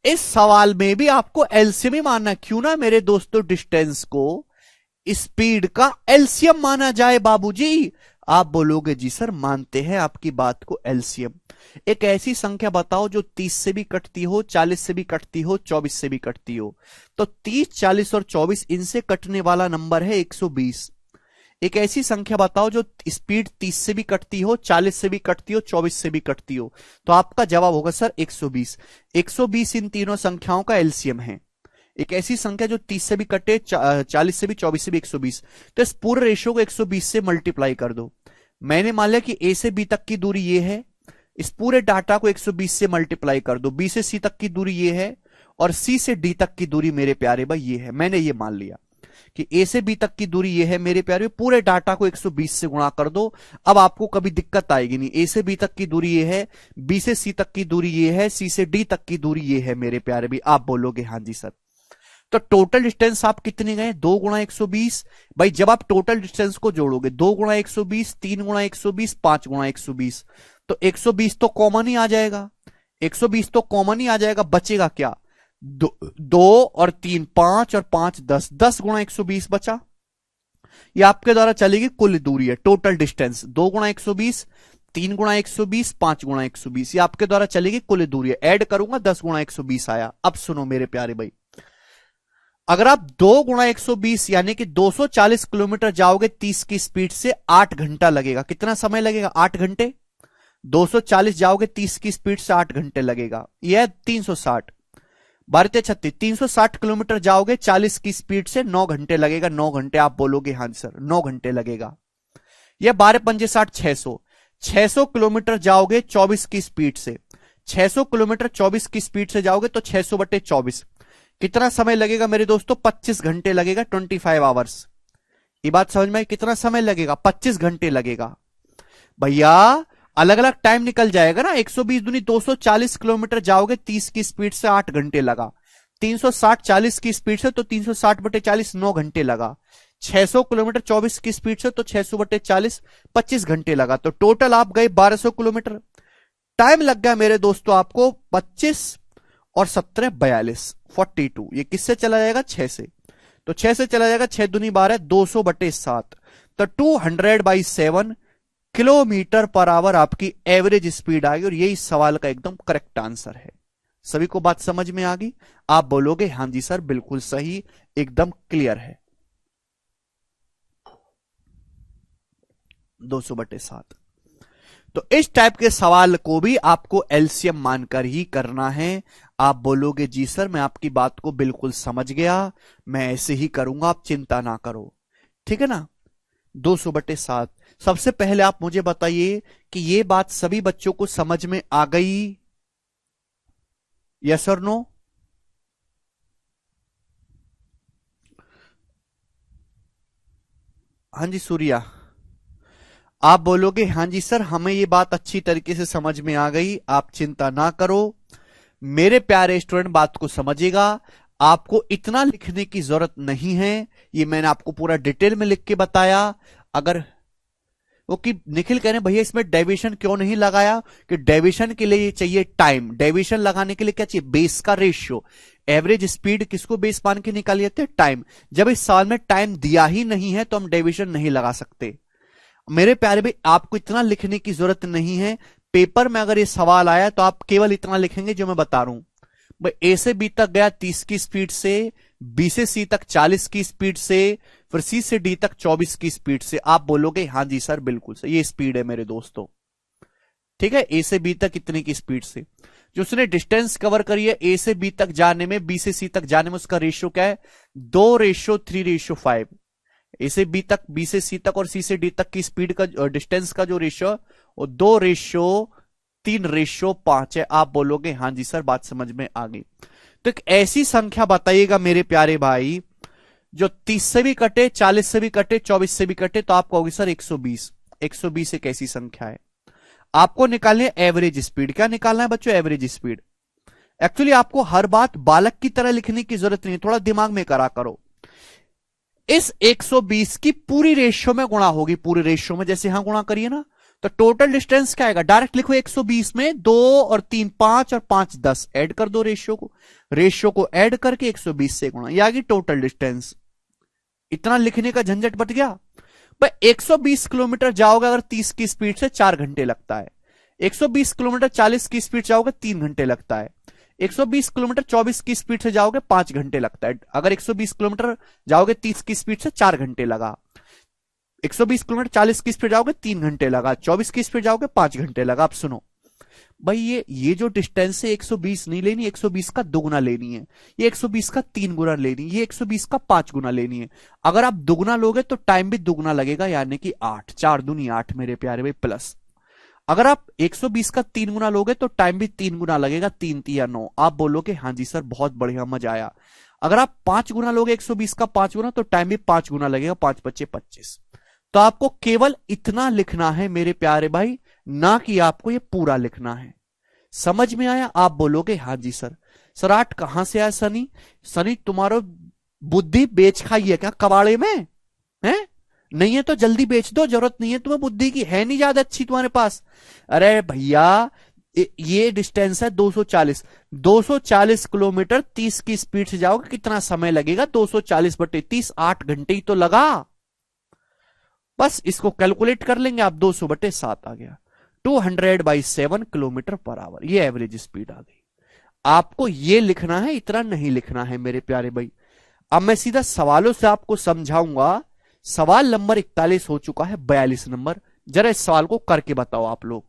इस सवाल में भी आपको एलसीएम ही मानना, क्यों ना मेरे दोस्तों डिस्टेंस को स्पीड का एलसीएम माना जाए बाबूजी। आप बोलोगे जी सर मानते हैं आपकी बात को एलसीएम। एक ऐसी संख्या बताओ जो 30 से भी कटती हो, 40 से भी कटती हो, 24 से भी कटती हो। तो 30, 40 और 24 इनसे कटने वाला नंबर है 120। एक ऐसी संख्या बताओ जो स्पीड 30 से भी कटती हो, 40 से भी कटती हो, 24 से भी कटती हो। तो आपका जवाब होगा सर 120। 120 इन तीनों संख्याओं का एलसीएम है। एक ऐसी संख्या जो 30 से भी कटे, 40 से भी, 24 से भी 120। तो इस पूरे रेशियो को 120 से मल्टीप्लाई कर दो। मैंने मान लिया कि ए से बी तक की दूरी ये है, इस पूरे डाटा को 120 से मल्टीप्लाई कर दो। बी से सी तक की दूरी ये है और सी से डी तक की दूरी मेरे प्यारे भाई ये है। मैंने ये मान लिया कि ए से बी तक की दूरी ये है मेरे प्यारे, पूरे डाटा को 120 से गुणा कर दो। अब आपको कभी दिक्कत आएगी नहीं। ए से बी तक की दूरी ये है, बी से सी तक की दूरी ये है, सी से डी तक की दूरी ये है मेरे प्यारे भी। आप बोलोगे हाँ जी सर। तो टोटल डिस्टेंस आप कितने गए? 2 × 120। भाई जब आप टोटल डिस्टेंस को जोड़ोगे 2 × 120, 3 × 120, 5 × 120, तो 120 तो कॉमन ही आ जाएगा। 120 तो कॉमन ही आ जाएगा, बचेगा क्या? 2 और 3 5 और 5 10, 10 × 120 बचा। ये आपके द्वारा चलेगी कुल दूरी है, टोटल डिस्टेंस 2 × 120, 3 × 120, 5 × 120, ये आपके द्वारा चलेगी कुल दूरी है। ऐड करूंगा 10 × 120 आया। अब सुनो मेरे प्यारे भाई, अगर आप 2 × 120 यानी कि 240 किलोमीटर जाओगे 30 की स्पीड से, 8 घंटा लगेगा। कितना समय लगेगा? 8 घंटे। 240 जाओगे 30 की स्पीड से 8 घंटे लगेगा, यह 360। 12 36, 360 किलोमीटर जाओगे 40 की स्पीड से 9 घंटे लगेगा। 9 घंटे आप बोलोगे हाँ जी सर 9 घंटे लगेगा। यह 12 पंजे 60, 600। 600 किलोमीटर जाओगे 24 की स्पीड से। 600 किलोमीटर 24 की स्पीड से जाओगे तो 600 बटे 24 कितना समय लगेगा मेरे दोस्तों? 25 घंटे लगेगा, 25 आवर्स। ये बात समझ में आई? कितना समय लगेगा? 25 घंटे लगेगा भैया। अलग अलग टाइम निकल जाएगा ना। 120 दूनी 240 किलोमीटर जाओगे 30 की स्पीड से 8 घंटे लगा। 360 40 की स्पीड से तो 360 बटे 40 9 घंटे लगा। 600 किलोमीटर 24 की स्पीड से तो 600 बटे 40 25 घंटे लगा। तो टोटल आप गए 1200 किलोमीटर। टाइम लग गया मेरे दोस्तों आपको 25 और 17 42 42। ये किससे चला जाएगा? 6 से। तो 6 से चला जाएगा, 6 दूनी 12 200 बटे 7। तो 200/7 किलोमीटर पर आवर आपकी एवरेज स्पीड आ गई। और यही सवाल का एकदम करेक्ट आंसर है। सभी को बात समझ में आ गई? आप बोलोगे हां जी सर बिल्कुल सही, एकदम क्लियर है। 200/7। तो इस टाइप के सवाल को भी आपको एलसीएम मानकर ही करना है। आप बोलोगे जी सर मैं आपकी बात को बिल्कुल समझ गया, मैं ऐसे ही करूंगा, आप चिंता ना करो। ठीक है ना? 200/7। सबसे पहले आप मुझे बताइए कि यह बात सभी बच्चों को समझ में आ गई? यस और नो? हाँ जी सूर्या, आप बोलोगे हाँ जी सर हमें ये बात अच्छी तरीके से समझ में आ गई, आप चिंता ना करो। मेरे प्यारे स्टूडेंट बात को समझिएगा, आपको इतना लिखने की जरूरत नहीं है। ये मैंने आपको पूरा डिटेल में लिख के बताया। अगर वो कि निखिल कह रहे हैं भैया इसमें डेविएशन क्यों नहीं लगाया? कि डेविएशन के लिए ये चाहिए टाइम। डेविएशन लगाने के लिए क्या चाहिए? बेस का रेशियो। एवरेज स्पीड किसको बेस मान के निकाल लेते हैं? टाइम। जब इस साल में टाइम दिया ही नहीं है तो हम डेविएशन नहीं लगा सकते। मेरे प्यारे भाई आपको इतना लिखने की जरूरत नहीं है। पेपर में अगर ये सवाल आया तो आप केवल इतना लिखेंगे जो मैं बता रहा हूं। भाई ए से बी तक गया 30 की स्पीड से, बी से सी तक 40 की स्पीड से, फिर सी से डी तक 24 की स्पीड से। आप बोलोगे हां जी सर बिल्कुल सर ये स्पीड है मेरे दोस्तों। ठीक है? ए से बी तक कितने की स्पीड से जो उसने डिस्टेंस कवर करी है ए से बी तक जाने में, बी से सी तक जाने में, उसका रेशियो क्या है? 2:3:5। ए से बी तक, बी से सी तक और सी से डी तक की स्पीड का डिस्टेंस का जो रेशियो वो 2:3:5 है। आप बोलोगे हां जी सर बात समझ में आ गई। तो एक ऐसी संख्या बताइएगा मेरे प्यारे भाई जो 30 से भी कटे, 40 से भी कटे, 24 से भी कटे, तो आप कहोगे सर 120। 120 एक ऐसी संख्या है। आपको निकालनी है एवरेज स्पीड। क्या निकालना है बच्चों? Average speed. एक्चुअली आपको हर बात बालक की तरह लिखने की जरूरत नहीं, थोड़ा दिमाग में करा करो। इस 120 की पूरी रेशियो में गुणा होगी, पूरे रेशियो में जैसे यहां गुणा करिए ना, तो टोटल डिस्टेंस क्या आएगा? डायरेक्ट लिखो 120 में 2 और 3 5 और 5 10 ऐड कर दो रेशियो को ऐड करके 120 से गुणा, ये आ गई टोटल डिस्टेंस। इतना लिखने का झंझट बच गया। पर 120 किलोमीटर जाओगे अगर 30 की स्पीड से 4 घंटे लगता है। 120 किलोमीटर 40 की स्पीड जाओगे 3 घंटे लगता है। 120 किलोमीटर 24 की स्पीड से जाओगे 5 घंटे लगता है। अगर 120 किलोमीटर जाओगे 30 की स्पीड से 4 घंटे लगा। 120 किलोमीटर 40 की स्पीड जाओगे 3 घंटे लगा। 24 की स्पीड जाओगे 5 घंटे लगा। अब सुनो भाई, ये जो डिस्टेंस है 120 नहीं लेनी, 120 का 2 गुना लेनी है। ये 120 का 3 गुना लेनी है, ये 120 का 5 गुना लेनी है। अगर आप दुगुना लोगे तो टाइम भी दुगुना लगेगा, यानी कि 8। 4 दूनी 8 मेरे प्यारे भाई प्लस। अगर आप 120 का 3 गुना लोगे तो टाइम भी 3 गुना लगेगा, 3 3 9। आप बोलोगे हाँ जी सर बहुत बढ़िया मजा आया। अगर आप 5 गुना लोगे 120 का 5 गुना तो टाइम भी 5 गुना लगेगा, 5 5 25। तो आपको केवल इतना लिखना है मेरे प्यारे भाई, ना कि आपको ये पूरा लिखना है। समझ में आया? आप बोलोगे हाँ जी सर। सर 8 कहां से आया सनी? सनी तुम्हारो बुद्धि बेच खाई है क्या कबाड़े में? है नहीं है तो जल्दी बेच दो, जरूरत नहीं है तुम्हें बुद्धि की, है नहीं ज्यादा अच्छी तुम्हारे पास। अरे भैया ये डिस्टेंस है 240। 240 किलोमीटर 30 की स्पीड से जाओगे कितना समय लगेगा? 240/30 8 घंटे ही तो लगा। बस इसको कैलकुलेट कर लेंगे आप, 200/7 आ गया। 200/7 किलोमीटर पर आवर, ये एवरेज स्पीड आ गई। आपको ये लिखना है, इतना नहीं लिखना है मेरे प्यारे भाई। अब मैं सीधा सवालों से आपको समझाऊंगा। सवाल नंबर 41 हो चुका है, 42 नंबर। जरा इस सवाल को करके बताओ आप लोग।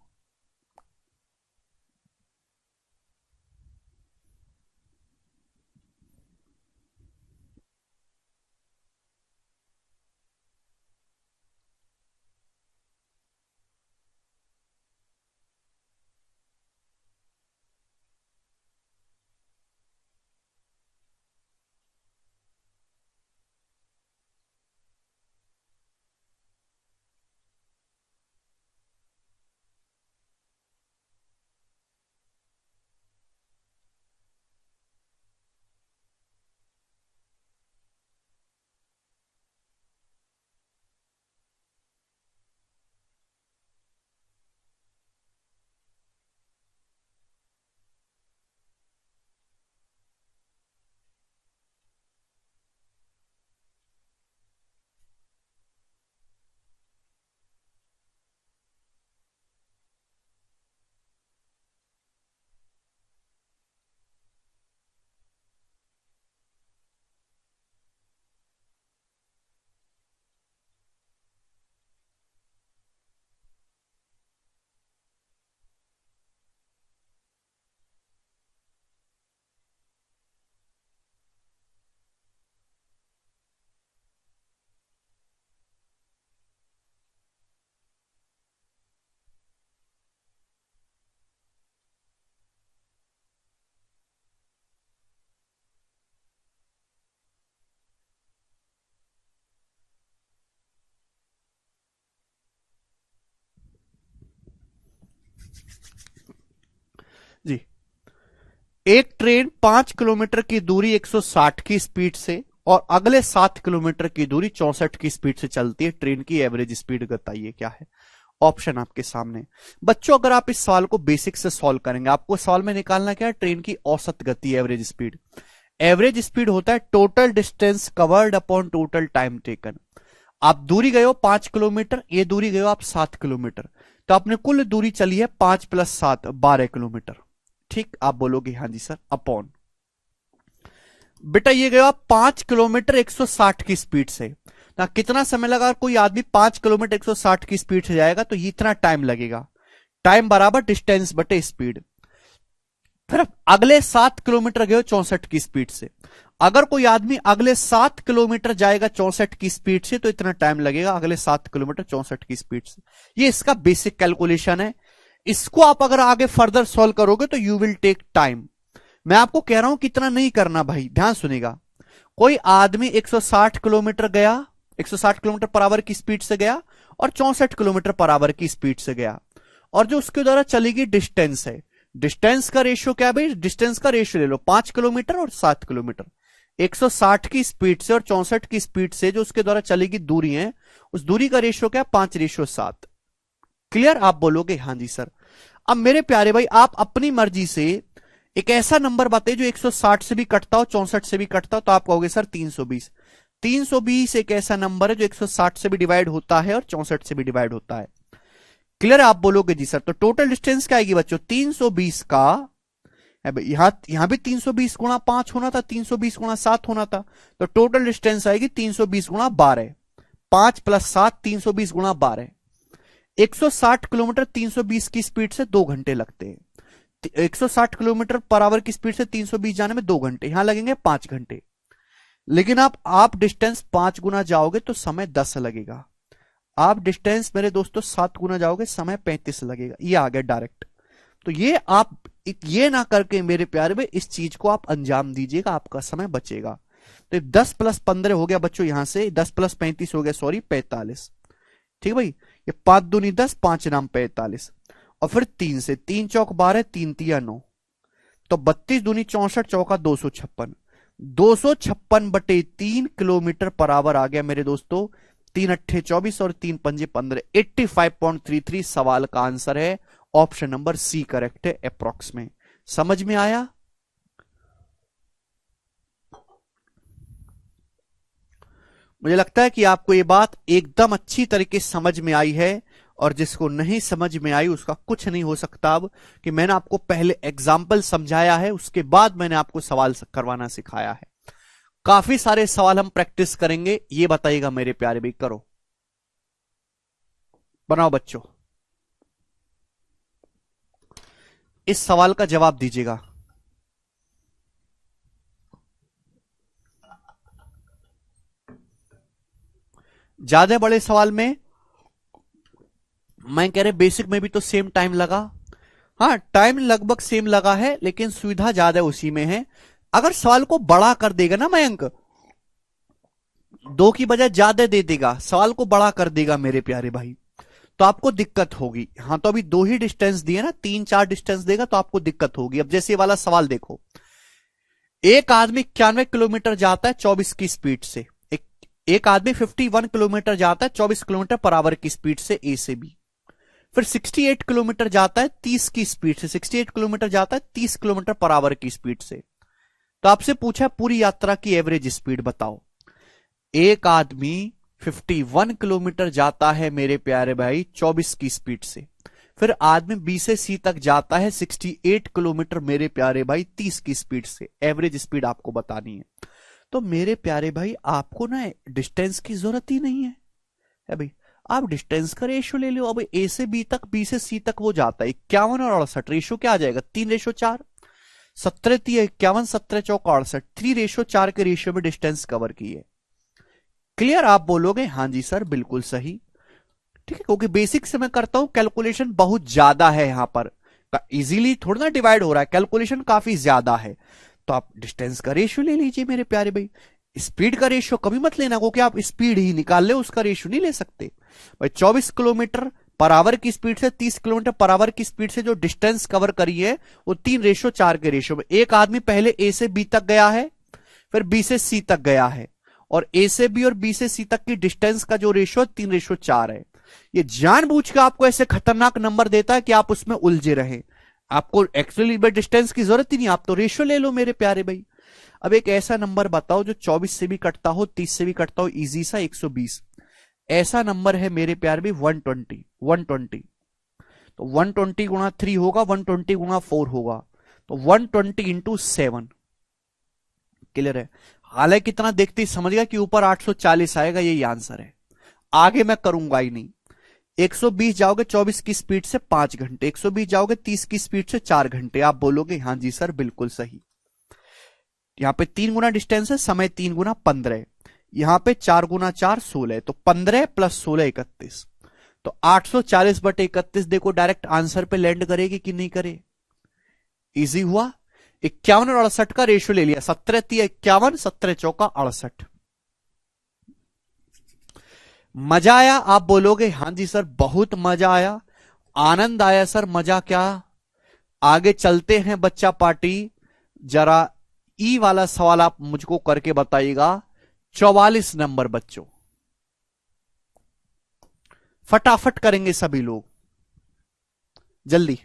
जी, एक ट्रेन 5 किलोमीटर की दूरी 160 की स्पीड से और अगले 7 किलोमीटर की दूरी 64 की स्पीड से चलती है, ट्रेन की एवरेज स्पीड बताइए क्या है। ऑप्शन आपके सामने। बच्चों अगर आप इस सवाल को बेसिक से सॉल्व करेंगे, आपको सवाल में निकालना क्या है, ट्रेन की औसत गति, एवरेज स्पीड। एवरेज स्पीड होता है total distance covered upon total time taken. आप दूरी गए हो 5 किलोमीटर, ये दूरी गए हो आप 7 किलोमीटर, तो आपने कुल दूरी चली है 5 + 7 12 किलोमीटर। ठीक, आप बोलोगे हाँ जी सर, अपॉन बेटा ये गए आप 5 किलोमीटर 160 की स्पीड से, ना कितना समय लगा, कोई आदमी 5 किलोमीटर 160 की स्पीड से जाएगा तो ये इतना टाइम लगेगा, टाइम बराबर डिस्टेंस बटे स्पीड। फिर अगले 7 किलोमीटर गए 64 की स्पीड से, अगर कोई आदमी अगले 7 किलोमीटर जाएगा 64 की स्पीड से तो इतना टाइम लगेगा अगले 7 किलोमीटर 64 की स्पीड से। ये इसका बेसिक कैलकुलेशन है। इसको आप अगर आगे फर्दर सॉल्व करोगे तो यू विल टेक टाइम। मैं आपको कह रहा हूं कितना नहीं करना भाई, ध्यान सुनेगा। कोई आदमी 160 किलोमीटर गया, 160 किलोमीटर पर आवर की स्पीड से गया और 64 किलोमीटर पर आवर की स्पीड से गया, और जो उसके द्वारा चली गई डिस्टेंस है, डिस्टेंस का रेशियो क्या है भाई, डिस्टेंस का रेशियो ले लो, 5 किलोमीटर और 7 किलोमीटर। 160 की स्पीड से और 64 की स्पीड से जो उसके द्वारा चली गई दूरी है, उस दूरी का रेशियो क्या है, 5:7। क्लियर, आप बोलोगे हाँ जी सर। अब मेरे प्यारे भाई आप अपनी मर्जी से एक ऐसा नंबर बताइए जो 160 से भी कटता हो, 64 से भी कटता हो, तो आप कहोगे सर 320। 320 एक ऐसा नंबर है जो 160 से भी डिवाइड होता है और 64 से भी डिवाइड होता है। क्लियर, आप बोलोगे जी सर। तो टोटल डिस्टेंस क्या आएगी बच्चों, 320 का, यहां भी 320 गुणा 5 होना था, 320 गुणा 7 होना था, तो टोटल डिस्टेंस आएगी 320 गुणा 12, 5 + 7 320 गुणा 12। 160 किलोमीटर 320 की स्पीड से 2 घंटे लगते हैं। 160 किलोमीटर पर आवर की स्पीड से 320 जाने में 2 घंटे, यहां लगेंगे 5 घंटे। लेकिन आप डिस्टेंस 5 गुना जाओगे तो समय 10 लगेगा। आप डिस्टेंस मेरे दोस्तों 7 गुना जाओगे समय 35 लगेगा। ये आ गया डायरेक्ट। तो ये आप ये ना करके मेरे प्यारे में इस चीज को आप अंजाम दीजिएगा, आपका समय बचेगा। तो 10 + 15 हो गया बच्चों, यहां से 10 + 35 हो गया, सॉरी 45। ठीक भाई, ये 5 दूनी 10, 5 नाम 45, और फिर 3 से 3 चौक 12, 3 तिया 9, तो 32 दूनी 64, चौका 256, 256/3 किलोमीटर पर आवर आ गया मेरे दोस्तों। 3 अट्ठे 24 और 3 पंजे 15, 85.33 सवाल का आंसर है। ऑप्शन नंबर सी करेक्ट है, अप्रॉक्स में। समझ में आया? मुझे लगता है कि आपको यह बात एकदम अच्छी तरीके से समझ में आई है, और जिसको नहीं समझ में आई उसका कुछ नहीं हो सकता। अब कि मैंने आपको पहले एग्जाम्पल समझाया है, उसके बाद मैंने आपको सवाल करवाना सिखाया है। काफी सारे सवाल हम प्रैक्टिस करेंगे, ये बताइएगा मेरे प्यारे भाई। करो, बनाओ बच्चों, इस सवाल का जवाब दीजिएगा। ज्यादा बड़े सवाल में मैं कह रहे बेसिक में भी तो सेम टाइम लगा। हाँ, टाइम लगभग सेम लगा है, लेकिन सुविधा ज्यादा उसी में है। अगर सवाल को बड़ा कर देगा ना मयंक, 2 की बजाय ज्यादा दे देगा, सवाल को बड़ा कर देगा मेरे प्यारे भाई, तो आपको दिक्कत होगी। हाँ, तो अभी 2 ही डिस्टेंस दिए ना, 3-4 डिस्टेंस देगा तो आपको दिक्कत होगी। अब जैसे वाला सवाल देखो, एक आदमी 91 किलोमीटर जाता है 24 की स्पीड से, एक आदमी 51 किलोमीटर जाता है 24 किलोमीटर पर आवर की स्पीड से ए से बी। फिर 68 किलोमीटर जाता है 30 की स्पीड से, 68 किलोमीटर जाता है 30 किलोमीटर पर आवर की स्पीड से। तो आपसे पूछा पूरी यात्रा की एवरेज स्पीड बताओ। एक आदमी 51 किलोमीटर जाता है मेरे प्यारे भाई 24 की स्पीड से, फिर आदमी बी से सी तक जाता है 68 किलोमीटर मेरे प्यारे भाई 30 की स्पीड से। एवरेज स्पीड आपको बतानी है। तो मेरे प्यारे भाई आपको ना डिस्टेंस की जरूरत ही नहीं है भाई, आप डिस्टेंस का रेशियो ले लो। अब ए से बी तक, बी से सी तक वो जाता है 51 और 68, रेशियो क्या आ जाएगा 3:4, 17 × 51, 17 चौक 68, 3:4 के रेशियो में डिस्टेंस कवर की है। क्लियर, आप बोलोगे हाँ जी सर बिल्कुल सही। ठीक है, क्योंकि बेसिक से मैं करता हूं, कैलकुलेशन बहुत ज्यादा है यहां पर, इजीली थोड़ा ना डिवाइड हो रहा है, कैलकुलेशन काफी ज्यादा है। तो आप डिस्टेंस का रेशियो ले लीजिए मेरे प्यारे भाई। स्पीड का रेशियो कभी मत लेना, क्योंकि आप स्पीड ही निकाल ले, उसका रेशियो नहीं ले सकते भाई। 24 किलोमीटर पर आवर की स्पीड से 30 किलोमीटर पर आवर की स्पीड से जो डिस्टेंस कवर करी है वो 3:4 के रेशियो में। एक आदमी पहले ए से बी तक गया है, फिर बी से सी तक गया है, और ए से बी और बी से सी तक की डिस्टेंस का जो रेशियो 3:4 है। ये जानबूझ के आपको ऐसे खतरनाक नंबर देता है कि आप उसमें उलझे रहे। आपको एक्चुअली डिस्टेंस की जरूरत ही नहीं, आप तो रेशियो ले लो मेरे प्यारे भाई। अब एक ऐसा नंबर बताओ जो 24 से भी कटता हो, 30 से भी कटता हो, इजी सा 120। ऐसा नंबर है मेरे प्यारे भाई 120। 120 तो 120 गुणा 3 होगा, 120 गुणा 4 होगा, तो 120 इंटू 7। क्लियर है? हालांकि कितना देखते ही समझ गया कि ऊपर 840 आएगा, यही आंसर है। आगे मैं करूंगा ही नहीं। 120 जाओगे 24 की स्पीड से 5 घंटे, 120 जाओगे 30 की स्पीड से 4 घंटे। आप बोलोगे हाँ जी सर बिल्कुल सही। यहां पे 3 गुना डिस्टेंस है, समय 3 गुना 15, यहां पे 4 गुना 4 16, तो 15 प्लस 16 31। तो 840/31 देखो डायरेक्ट आंसर पे लैंड करेगी कि नहीं करे? इजी हुआ। 51 और 68 का रेशियो ले लिया, 17×3 = 51, 17×4 = 68। मजा आया? आप बोलोगे हाँ जी सर बहुत मजा आया। आनंद आया सर, मजा क्या। आगे चलते हैं बच्चा पार्टी। जरा ई वाला सवाल आप मुझको करके बताइएगा। 44 नंबर बच्चों, फटाफट करेंगे सभी लोग, जल्दी।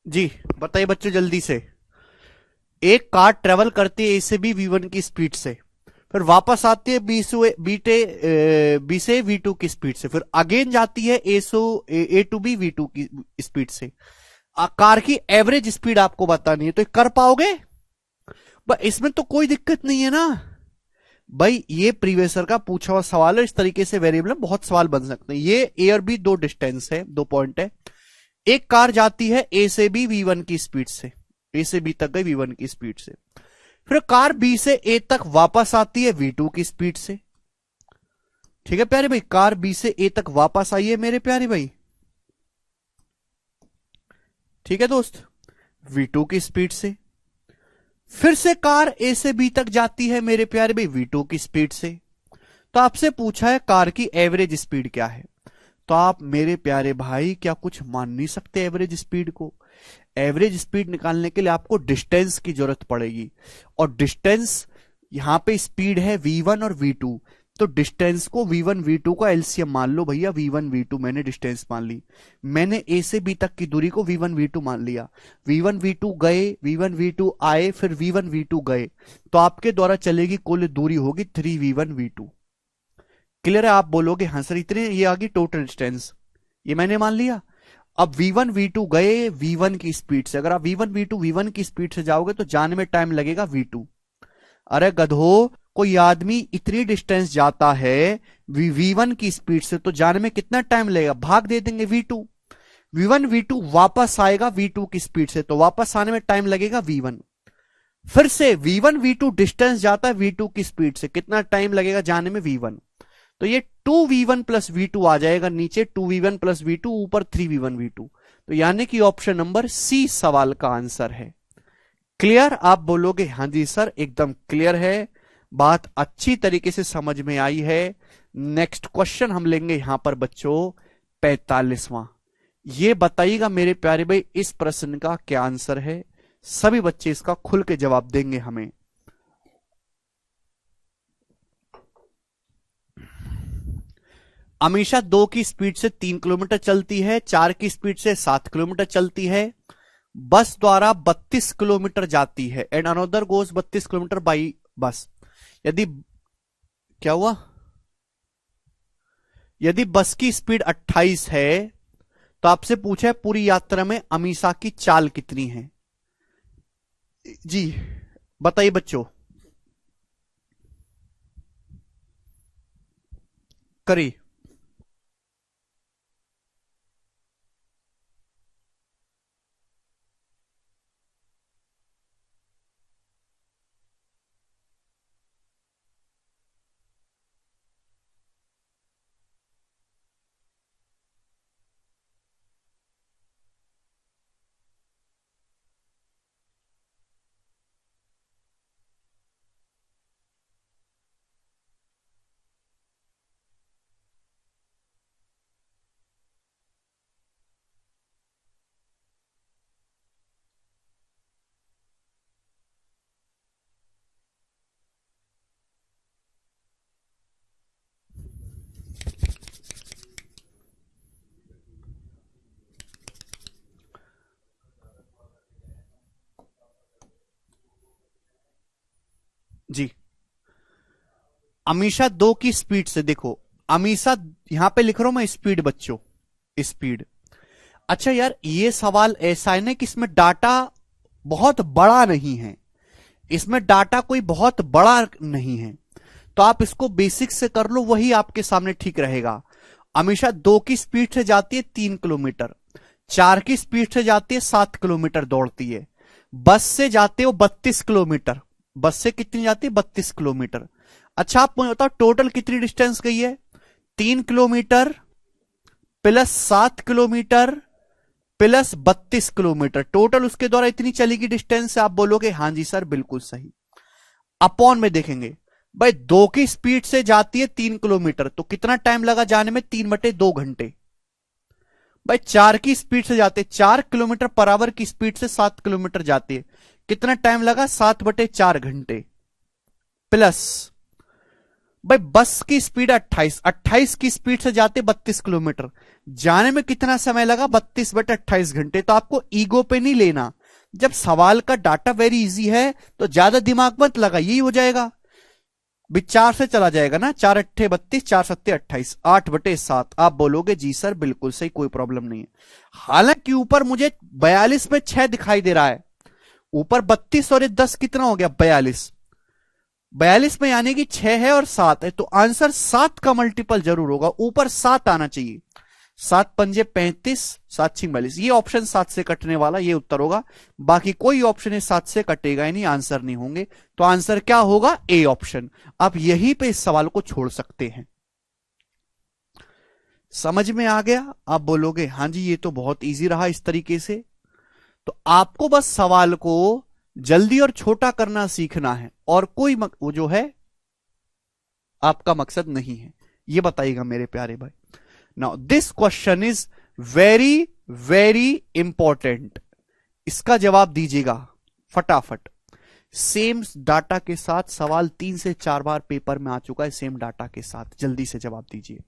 जी बताइए बच्चों जल्दी से। एक कार ट्रेवल करती है ए से बी V1 की स्पीड से, फिर वापस आती है बी से V2 की स्पीड से, फिर अगेन जाती है ए टू बी V2 की स्पीड से। कार की एवरेज स्पीड आपको बतानी है, तो कर पाओगे? इसमें तो कोई दिक्कत नहीं है ना भाई, ये प्रीवियसर का पूछा हुआ सवाल है। इस तरीके से वेरिएबल में बहुत सवाल बन सकते हैं। ये ए और बी दो डिस्टेंस है, दो पॉइंट है। एक कार जाती है ए से बी V1 की स्पीड से, ए से बी तक गई V1 की स्पीड से, फिर कार बी से ए तक वापस आती है V2 की स्पीड से। ठीक है प्यारे भाई, कार बी से ए तक वापस आई है मेरे प्यारे भाई। ठीक है दोस्त, V2 की स्पीड से। फिर से कार ए से बी तक जाती है मेरे प्यारे भाई V2 की स्पीड से। तो आपसे पूछा है कार की एवरेज स्पीड क्या है, तो आप मेरे प्यारे भाई क्या कुछ मान नहीं सकते एवरेज स्पीड को? एवरेज स्पीड निकालने के लिए आपको डिस्टेंस की जरूरत पड़ेगी, और डिस्टेंस यहां पे स्पीड है V1 और V2, तो डिस्टेंस को V1 V2 का एलसीएम मान लो भैया। V1 V2 मैंने डिस्टेंस मान ली, मैंने ए से बी तक की दूरी को V1 V2 मान लिया। V1 V2 गए, V1 V2 आए, फिर V1 V2 गए, तो आपके द्वारा चलेगी कुल दूरी होगी 3V1 V2। क्लियर है? आप बोलोगे हाँ सर इतने, ये आ गई टोटल डिस्टेंस, ये मैंने मान लिया। अब V1 V2 गए V1 की स्पीड से, अगर आप V1 V2 V1 की स्पीड से जाओगे तो जाने में टाइम लगेगा V2। अरे गधो, कोई आदमी इतनी डिस्टेंस जाता है V1 की स्पीड से, तो जाने में कितना टाइम लगेगा? भाग दे देंगे V2। V1 V2 वापस आएगा V2 की स्पीड से, तो वापस आने में टाइम लगेगा V1। फिर से V1 V2 डिस्टेंस जाता है V2 की स्पीड से, कितना टाइम लगेगा जाने में? V1। तो ये 2V1 प्लस V2 आ जाएगा नीचे, 2V1 प्लस V2 ऊपर 3V1 V2। तो यानी कि ऑप्शन नंबर सी सवाल का आंसर है। क्लियर? आप बोलोगे हाँ जी सर एकदम क्लियर है, बात अच्छी तरीके से समझ में आई है। नेक्स्ट क्वेश्चन हम लेंगे यहां पर बच्चों 45वां। ये बताइएगा मेरे प्यारे भाई इस प्रश्न का क्या आंसर है, सभी बच्चे इसका खुल के जवाब देंगे हमें। अमीषा 2 की स्पीड से 3 किलोमीटर चलती है, 4 की स्पीड से 7 किलोमीटर चलती है, बस द्वारा 32 किलोमीटर जाती है, and another goes 32 kilometre by bus. यदि क्या हुआ, यदि बस की स्पीड 28 है, तो आपसे पूछा है पूरी यात्रा में अमीषा की चाल कितनी है? जी बताइए बच्चों, करिए। जी अमीषा 2 की स्पीड से, देखो अमीषा यहां पे लिख रहा हूं मैं स्पीड बच्चों, स्पीड। अच्छा यार ये सवाल ऐसा है ना कि इसमें डाटा बहुत बड़ा नहीं है, इसमें डाटा कोई बहुत बड़ा नहीं है, तो आप इसको बेसिक से कर लो, वही आपके सामने ठीक रहेगा। अमीषा 2 की स्पीड से जाती है 3 किलोमीटर, 4 की स्पीड से जाती है 7 किलोमीटर दौड़ती है, बस से जाते हो 32 किलोमीटर, बस से कितनी जाती है? 32 किलोमीटर। अच्छा आप मुझे बताओ टोटल कितनी डिस्टेंस गई है? 3 kilometre plus 7 kilometre plus 32 kilometre, total उसके द्वारा इतनी चलेगी डिस्टेंस। आप बोलोगे हाँ जी सर बिल्कुल सही। अपॉन में देखेंगे भाई, 2 की स्पीड से जाती है 3 किलोमीटर, तो कितना टाइम लगा जाने में? 3/2 घंटे। भाई 4 की स्पीड से जाते, 4 किलोमीटर पर आवर की स्पीड से 7 किलोमीटर जाती है, कितना टाइम लगा? 7/4 घंटे। प्लस भाई बस की स्पीड 28, 28 की स्पीड से जाते 32 किलोमीटर, जाने में कितना समय लगा, 32/28 घंटे। तो आपको ईगो पे नहीं लेना। जब सवाल का डाटा वेरी इजी है तो ज्यादा दिमाग मत लगा, यही हो जाएगा। विचार से चला जाएगा ना, 4 अट्ठे 32, 4 सत्ते 28, 8/7। आप बोलोगे जी सर बिल्कुल सही, कोई प्रॉब्लम नहीं है। हालांकि ऊपर मुझे 42 में 6 दिखाई दे रहा है, ऊपर 32 और ये 10 कितना हो गया, 42। 42 में यानी कि 6 है और 7 है, तो आंसर 7 का मल्टीपल जरूर होगा, ऊपर 7 आना चाहिए। 7 पंजे 35, 7 6 42, ये ऑप्शन 7 से कटने वाला, ये उत्तर होगा। बाकी कोई ऑप्शन 7 से कटेगा ही नहीं, आंसर नहीं होंगे। तो आंसर क्या होगा, ए ऑप्शन। आप यहीं पे इस सवाल को छोड़ सकते हैं। समझ में आ गया? आप बोलोगे हां जी ये तो बहुत इजी रहा इस तरीके से। तो आपको बस सवाल को जल्दी और छोटा करना सीखना है, और कोई वो जो है आपका मकसद नहीं है, ये बताइएगा मेरे प्यारे भाई। Now this question is very very important, इसका जवाब दीजिएगा फटाफट। सेम डाटा के साथ सवाल 3 से 4 बार पेपर में आ चुका है, सेम डाटा के साथ, जल्दी से जवाब दीजिए।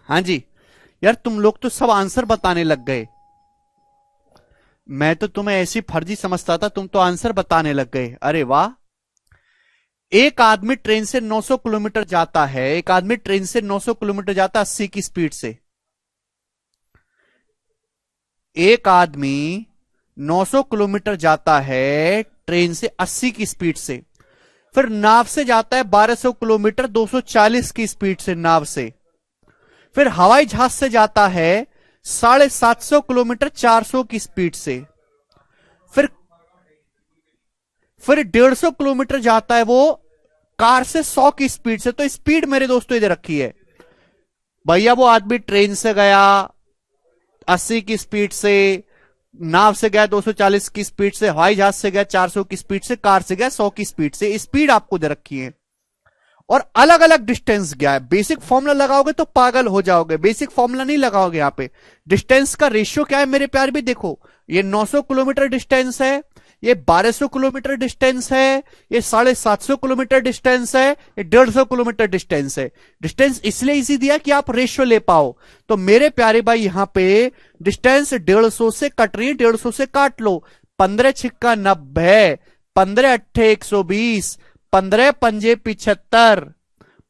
हाँ जी, यार तुम लोग तो सब आंसर बताने लग गए। मैं तो तुम्हें ऐसी फर्जी समझता था, तुम तो आंसर बताने लग गए। अरे वाह। एक आदमी ट्रेन से 900 किलोमीटर जाता है, एक आदमी ट्रेन से 900 किलोमीटर जाता है 80 की स्पीड से। एक आदमी 900 किलोमीटर जाता है ट्रेन से 80 की स्पीड से, फिर नाव से जाता है 1200 किलोमीटर 240 की स्पीड से नाव से, फिर हवाई जहाज से जाता है 750 किलोमीटर 400 की स्पीड से, फिर 150 किलोमीटर जाता है वो कार से 100 की स्पीड से। तो स्पीड मेरे दोस्तों इधर रखी है भैया, वो आदमी ट्रेन से गया 80 की स्पीड से, नाव से गया 240 की स्पीड से, हवाई जहाज से गया 400 की स्पीड से, कार से गया 100 की स्पीड से। स्पीड आपको दे रखी है और अलग अलग डिस्टेंस गया है। बेसिक फॉर्मूला लगाओगे तो पागल हो जाओगे, बेसिक फॉर्मूला नहीं लगाओगे। यहां पे डिस्टेंस का रेशियो क्या है मेरे प्यार भी, देखो ये 900 किलोमीटर डिस्टेंस है, ये 1200 किलोमीटर डिस्टेंस है, ये 750 किलोमीटर डिस्टेंस है, ये 150 किलोमीटर डिस्टेंस है। डिस्टेंस इसलिए इसी दिया कि आप रेशियो ले पाओ। तो मेरे प्यारे भाई यहां पे डिस्टेंस 150 से कट रही है, 150 से काट लो। 15 छिक्का 90, 15 अट्ठे 120, 15 पंजे 75,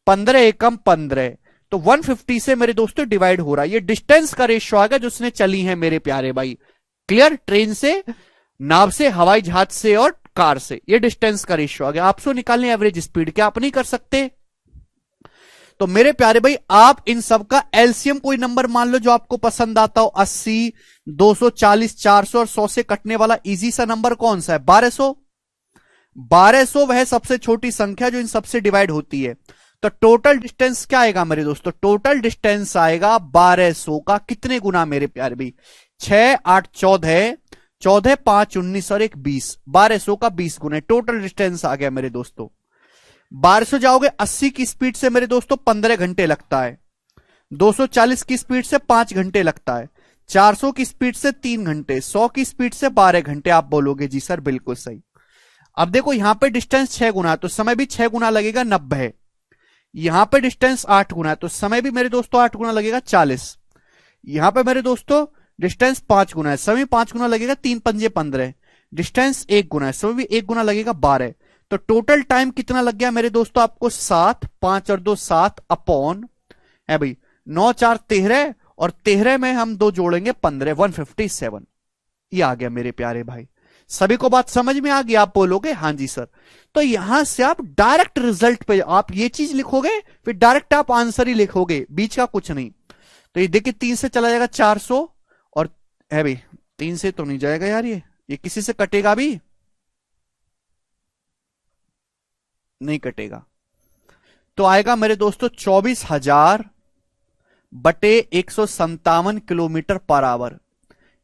15 एकम 15, तो 150 से मेरे दोस्तों डिवाइड हो रहा है। ये डिस्टेंस का रेशियो आ गया जो उसने चली है मेरे प्यारे भाई। क्लियर? ट्रेन से, नाव से, हवाई जहाज से और कार से, ये डिस्टेंस का रेशियो आ गया। आपसे निकालने एवरेज स्पीड, क्या आप नहीं कर सकते? तो मेरे प्यारे भाई आप इन सब का एलसीएम कोई नंबर मान लो जो आपको पसंद आता हो। 80, 240, 400 और 100 से कटने वाला इजी सा नंबर कौन सा है? 1200। 1200 वह सबसे छोटी संख्या जो इन सबसे डिवाइड होती है। तो टोटल डिस्टेंस क्या आएगा मेरे दोस्तों? टोटल डिस्टेंस आएगा 1200 का कितने गुना मेरे प्यारे भाई? 6 8 14, 14 5 19 और 1 20, 1200 का 20 गुना टोटल डिस्टेंस आ गया मेरे दोस्तों। 1200 जाओगे 80 की स्पीड से मेरे दोस्तों 15 घंटे लगता है, 240 की स्पीड से 5 घंटे लगता है, 400 की स्पीड से 3 घंटे, 100 की स्पीड से 12 घंटे। आप बोलोगे जी सर बिल्कुल सही। अब देखो यहां पे डिस्टेंस 6 गुना है तो समय भी 6 गुना लगेगा, 90। यहां पे डिस्टेंस 8 गुना है तो समय भी मेरे दोस्तों 8 गुना लगेगा, 40। यहां पे मेरे दोस्तों डिस्टेंस 5 गुना है, समय 5 गुना लगेगा, 3 पंजे 15। डिस्टेंस 1 गुना है, समय भी 1 गुना लगेगा, 12। तो टोटल टाइम कितना लग गया मेरे दोस्तों आपको? 7, 5 और 2 7 अपॉन है भाई 9 4 13 और 13 में हम 2 जोड़ेंगे 15, 157। ये आ गया मेरे प्यारे भाई। सभी को बात समझ में आ गई? आप बोलोगे हाँ जी सर। तो यहां से आप डायरेक्ट रिजल्ट पे आप ये चीज लिखोगे, फिर डायरेक्ट आप आंसर ही लिखोगे, बीच का कुछ नहीं। तो ये देखिए 3 से चला जाएगा 400 और है भाई 3 से तो नहीं जाएगा यार, ये किसी से कटेगा भी नहीं कटेगा। तो आएगा मेरे दोस्तों 24,000 बटे 157 किलोमीटर पर आवर।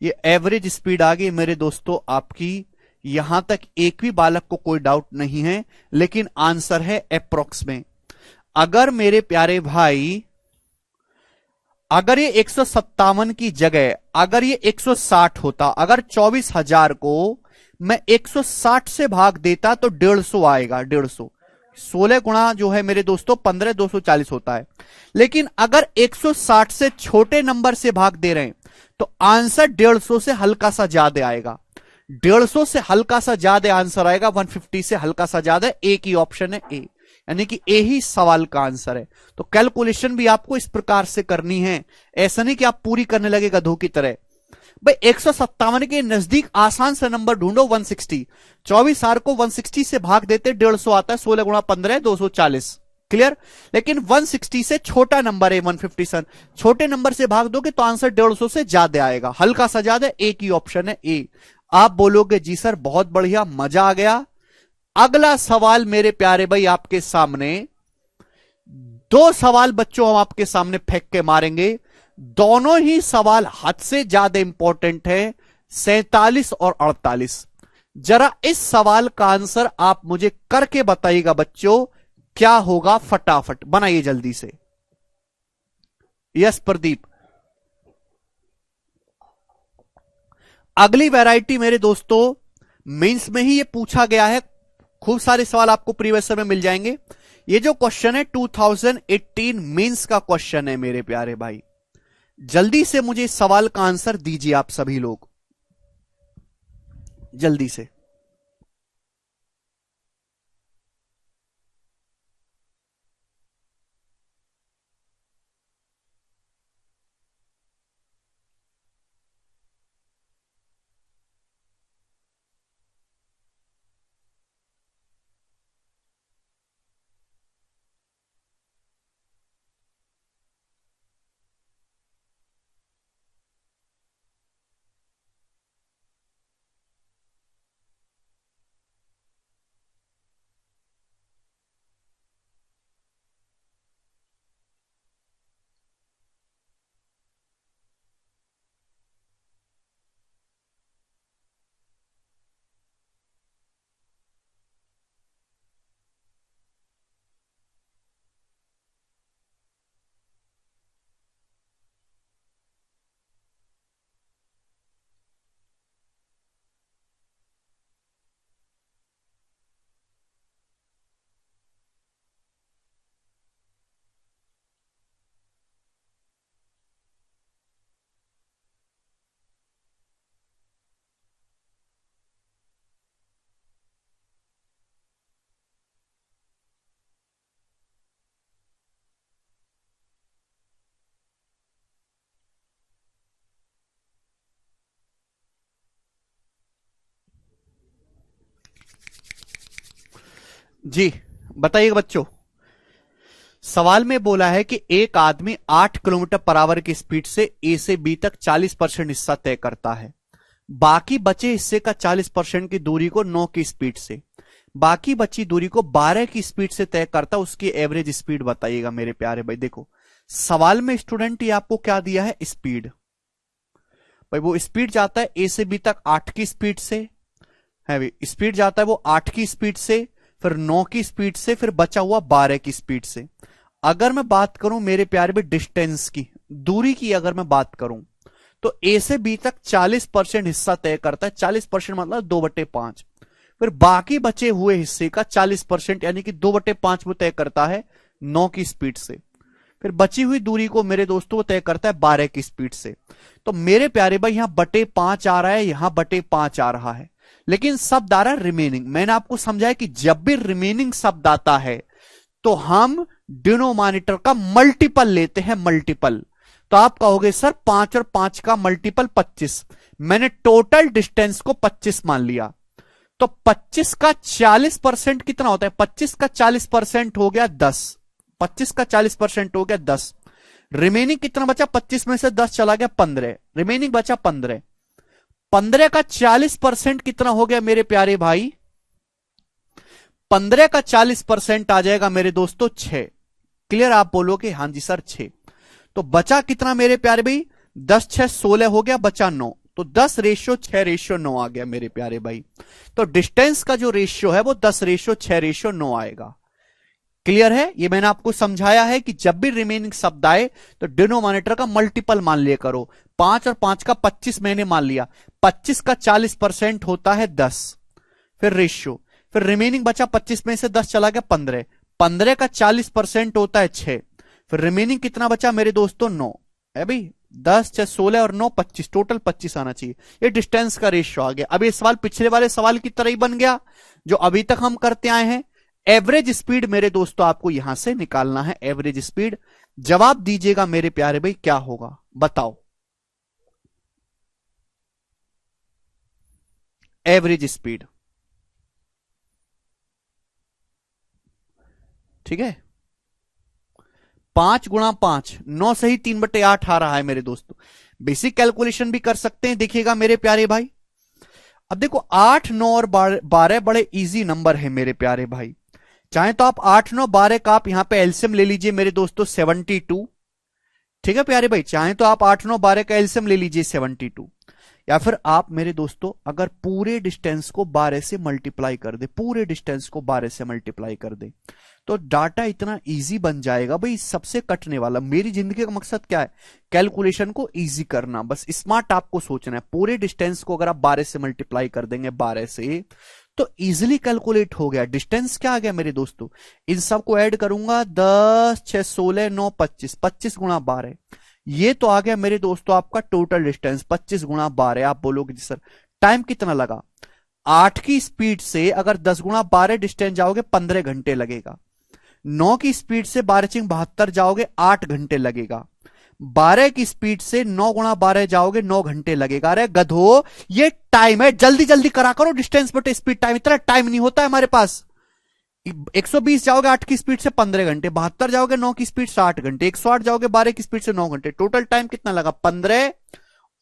ये एवरेज स्पीड आ गई मेरे दोस्तों आपकी। यहां तक एक भी बालक को कोई डाउट नहीं है, लेकिन आंसर है अप्रोक्स में। अगर मेरे प्यारे भाई अगर ये 157 की जगह अगर ये 160 होता, अगर 24,000 को मैं 160 से भाग देता तो 150 आएगा, 150। 16 गुणा जो है मेरे दोस्तों 15, 240 होता है। लेकिन अगर 160 से छोटे नंबर से भाग दे रहे हैं तो आंसर 150 से हल्का सा ज्यादा आएगा। 150 से हल्का सा ज्यादा आंसर आएगा, 150 से हल्का सा ज्यादा। एक ही ऑप्शन है ए, यानी कि ए ही सवाल का आंसर है। तो कैलकुलेशन भी आपको इस प्रकार से करनी है, ऐसा नहीं कि आप पूरी करने लगे गधों की तरह। भाई 157 के नजदीक आसान से नंबर ढूंढो, 160। 24 को 160 से भाग देते 150 आता है, 16 गुणा 15 240। क्लियर? लेकिन 160 से छोटा नंबर है 157, छोटे नंबर से भाग दोगे तो आंसर 150 से ज्यादा आएगा, हल्का सा ज्यादा। एक ही ऑप्शन है ए। आप बोलोगे जी सर बहुत बढ़िया, मजा आ गया। अगला सवाल मेरे प्यारे भाई आपके सामने, दो सवाल बच्चों हम आपके सामने फेंक के मारेंगे। दोनों ही सवाल हद से ज्यादा इंपॉर्टेंट है, 47 और 48। जरा इस सवाल का आंसर आप मुझे करके बताइएगा बच्चों, क्या होगा? फटाफट बनाइए जल्दी से। यस प्रदीप। अगली वैरायटी मेरे दोस्तों मेंस में ही ये पूछा गया है, खूब सारे सवाल आपको प्रीवियस में मिल जाएंगे। ये जो क्वेश्चन है 2018 मेंस का क्वेश्चन है मेरे प्यारे भाई। जल्दी से मुझे इस सवाल का आंसर दीजिए आप सभी लोग, जल्दी से। जी बताइए बच्चों। सवाल में बोला है कि एक आदमी 8 किलोमीटर पर आवर की स्पीड से ए से बी तक 40% हिस्सा तय करता है। बाकी बचे हिस्से का 40% की दूरी को 9 की स्पीड से, बाकी बची दूरी को 12 की स्पीड से तय करता, उसकी एवरेज स्पीड बताइएगा मेरे प्यारे भाई। देखो सवाल में स्टूडेंट ये आपको क्या दिया है, स्पीड। भाई वो स्पीड जाता है ए से बी तक 8 की स्पीड से, है भाई स्पीड जाता है वो 8 की स्पीड से, फिर 9 की स्पीड से, फिर बचा हुआ 12 की स्पीड से। अगर मैं बात करूं मेरे प्यारे भाई डिस्टेंस की, दूरी की अगर मैं बात करूं, तो ए से बी तक 40% हिस्सा तय करता है। 40% मतलब 2/5। फिर बाकी बचे हुए हिस्से का 40% यानी कि 2/5 वो तय करता है 9 की स्पीड से। फिर बची हुई दूरी को मेरे दोस्तों वो तय करता है 12 की स्पीड से। तो मेरे प्यारे भाई यहां 5 आ रहा है, यहां 5 आ रहा है, लेकिन शब्द आ रहा है रिमेनिंग। मैंने आपको समझाया कि जब भी रिमेनिंग शब्द आता है तो हम डिनोमिनेटर का मल्टीपल लेते हैं, मल्टीपल। तो आप कहोगे सर 5 और 5 का मल्टीपल 25। मैंने टोटल डिस्टेंस को 25 मान लिया, तो 25 का 40% कितना होता है, 25 का 40% हो गया 10। 25 का 40% हो गया 10। रिमेनिंग कितना बचा, 25 में से 10 चला गया 15, रिमेनिंग बचा 15। 15 का 40% कितना हो गया मेरे प्यारे भाई, 15 का 40% आ जाएगा मेरे दोस्तों 6। क्लियर, आप बोलोगे हां जी सर 6। तो बचा कितना मेरे प्यारे भाई, 10 6 16 हो गया, बचा 9। तो 10:6:9 आ गया मेरे प्यारे भाई। तो डिस्टेंस का जो रेशियो है वो 10:6:9 आएगा। क्लियर है, ये मैंने आपको समझाया है कि जब भी रिमेनिंग शब्द आए तो डिनोमिनेटर का मल्टीपल मान लिया करो। 5 और 5 का 25 मैंने मान लिया, 25 का 40% होता है 10, फिर रेशियो, फिर रिमेनिंग बचा 25 में से 10 चला गया 15, 15 का 40% होता है 6, फिर रिमेनिंग कितना बचा मेरे दोस्तों 9 है भाई। 10 6 16 और 9 25, टोटल 25 आना चाहिए। ये डिस्टेंस का रेशियो आ गया। अब ये सवाल पिछले वाले सवाल की तरह ही बन गया जो अभी तक हम करते आए हैं। एवरेज स्पीड मेरे दोस्तों आपको यहां से निकालना है, एवरेज स्पीड। जवाब दीजिएगा मेरे प्यारे भाई क्या होगा, बताओ। एवरेज स्पीड, ठीक है। 5 × 5 9 सही 3/8 आ रहा है मेरे दोस्तों। बेसिक कैलकुलेशन भी कर सकते हैं, देखिएगा मेरे प्यारे भाई। अब देखो 8 9 और 12 बड़े इजी नंबर है मेरे प्यारे भाई। चाहे तो आप 8 9 12 का आप यहां पे एलसीएम ले लीजिए मेरे दोस्तों 72, ठीक है प्यारे भाई। चाहे तो आप 8 9 12 का एलसीएम ले लीजिए 72, या फिर आप मेरे दोस्तों अगर पूरे डिस्टेंस को 12 से मल्टीप्लाई कर दे, पूरे डिस्टेंस को 12 से मल्टीप्लाई कर दे, तो डाटा इतना इजी बन जाएगा भाई, सबसे कटने वाला। मेरी जिंदगी का मकसद क्या है, कैलकुलेशन को इजी करना, बस स्मार्ट आपको सोचना है। पूरे डिस्टेंस को अगर आप 12 से मल्टीप्लाई कर देंगे 12 से, तो इजिली कैलकुलेट हो गया। डिस्टेंस क्या आ गया मेरे दोस्तों, इन सबको ऐड करूंगा 10 6 16 9 25, 25 × 12, ये तो आ गया मेरे दोस्तों आपका टोटल डिस्टेंस 25 × 12। आप बोलोगे जी सर टाइम कितना लगा, 8 की स्पीड से अगर 10 × 12 डिस्टेंस जाओगे 15 घंटे लगेगा। 9 की स्पीड से 12×72 जाओगे 8 घंटे लगेगा। 12 की स्पीड से 9 × 12 जाओगे 9 घंटे लगेगा। अरे गधो ये टाइम है, जल्दी जल्दी करा करो डिस्टेंस बटे स्पीड टाइम, इतना टाइम नहीं होता है हमारे पास। 120 जाओगे 8 की स्पीड से 15 घंटे, 72 जाओगे 9 की स्पीड से 8 घंटे, 108 जाओगे 12 की स्पीड से 9 घंटे। टोटल टाइम कितना लगा, 15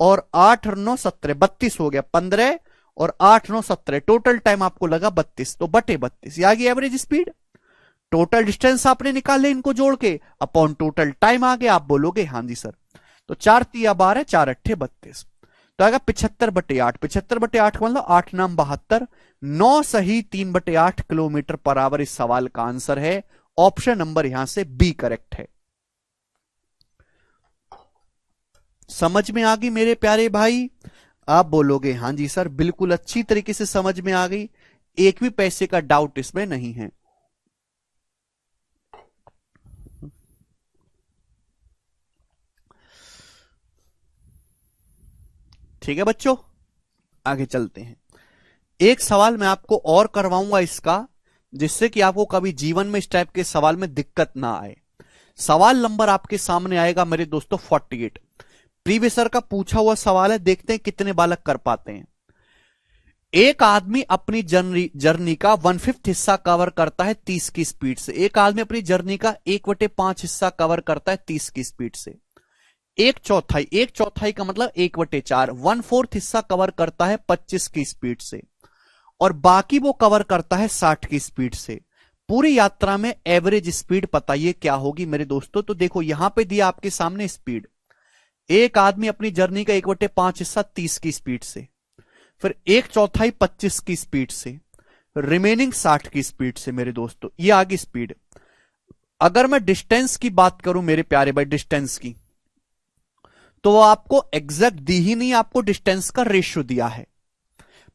और 8 और 9 17, 32 हो गया। 15 और 8 9 17, टोटल टाइम आपको लगा 32, तो बटे 32 आ गई एवरेज स्पीड। टोटल डिस्टेंस आपने निकाले इनको जोड़ के, अपॉन टोटल टाइम आ गया। आप बोलोगे हाँ जी सर। तो 4 3 12, 4 8 32, तो आएगा 75/8। 75/8 का मतलब 8 9 72, 9 सही 3/8 किलोमीटर पर आवर इस सवाल का आंसर है। ऑप्शन नंबर यहां से बी करेक्ट है। समझ में आ गई मेरे प्यारे भाई? आप बोलोगे हां जी सर, बिल्कुल अच्छी तरीके से समझ में आ गई, एक भी पैसे का डाउट इसमें नहीं है। ठीक है बच्चों, आगे चलते हैं। एक सवाल मैं आपको और करवाऊंगा इसका, जिससे कि आपको कभी जीवन में इस टाइप के सवाल में दिक्कत ना आए। सवाल नंबर आपके सामने आएगा मेरे दोस्तों 48। प्रीवियस ईयर का पूछा हुआ सवाल है, देखते हैं कितने बालक कर पाते हैं। एक आदमी अपनी जर्नी जर्नी का 1/5 हिस्सा कवर करता है 30 की स्पीड से। एक आदमी अपनी जर्नी का 1/5 हिस्सा कवर करता है 30 की स्पीड से। एक चौथाई का मतलब 1/4, 1/4 हिस्सा कवर करता है 25 की स्पीड से, और बाकी वो कवर करता है 60 की स्पीड से। पूरी यात्रा में एवरेज स्पीड बताइए क्या होगी मेरे दोस्तों। तो देखो यहां पे दिया आपके सामने स्पीड, एक आदमी अपनी जर्नी का 1/5 हिस्सा 30 की स्पीड से, फिर एक चौथाई 25 की स्पीड से, रिमेनिंग 60 की स्पीड से। मेरे दोस्तों ये आगे स्पीड। अगर मैं डिस्टेंस की बात करूं मेरे प्यारे भाई, डिस्टेंस की, तो वो आपको एग्जैक्ट दी ही नहीं, आपको डिस्टेंस का रेशियो दिया है।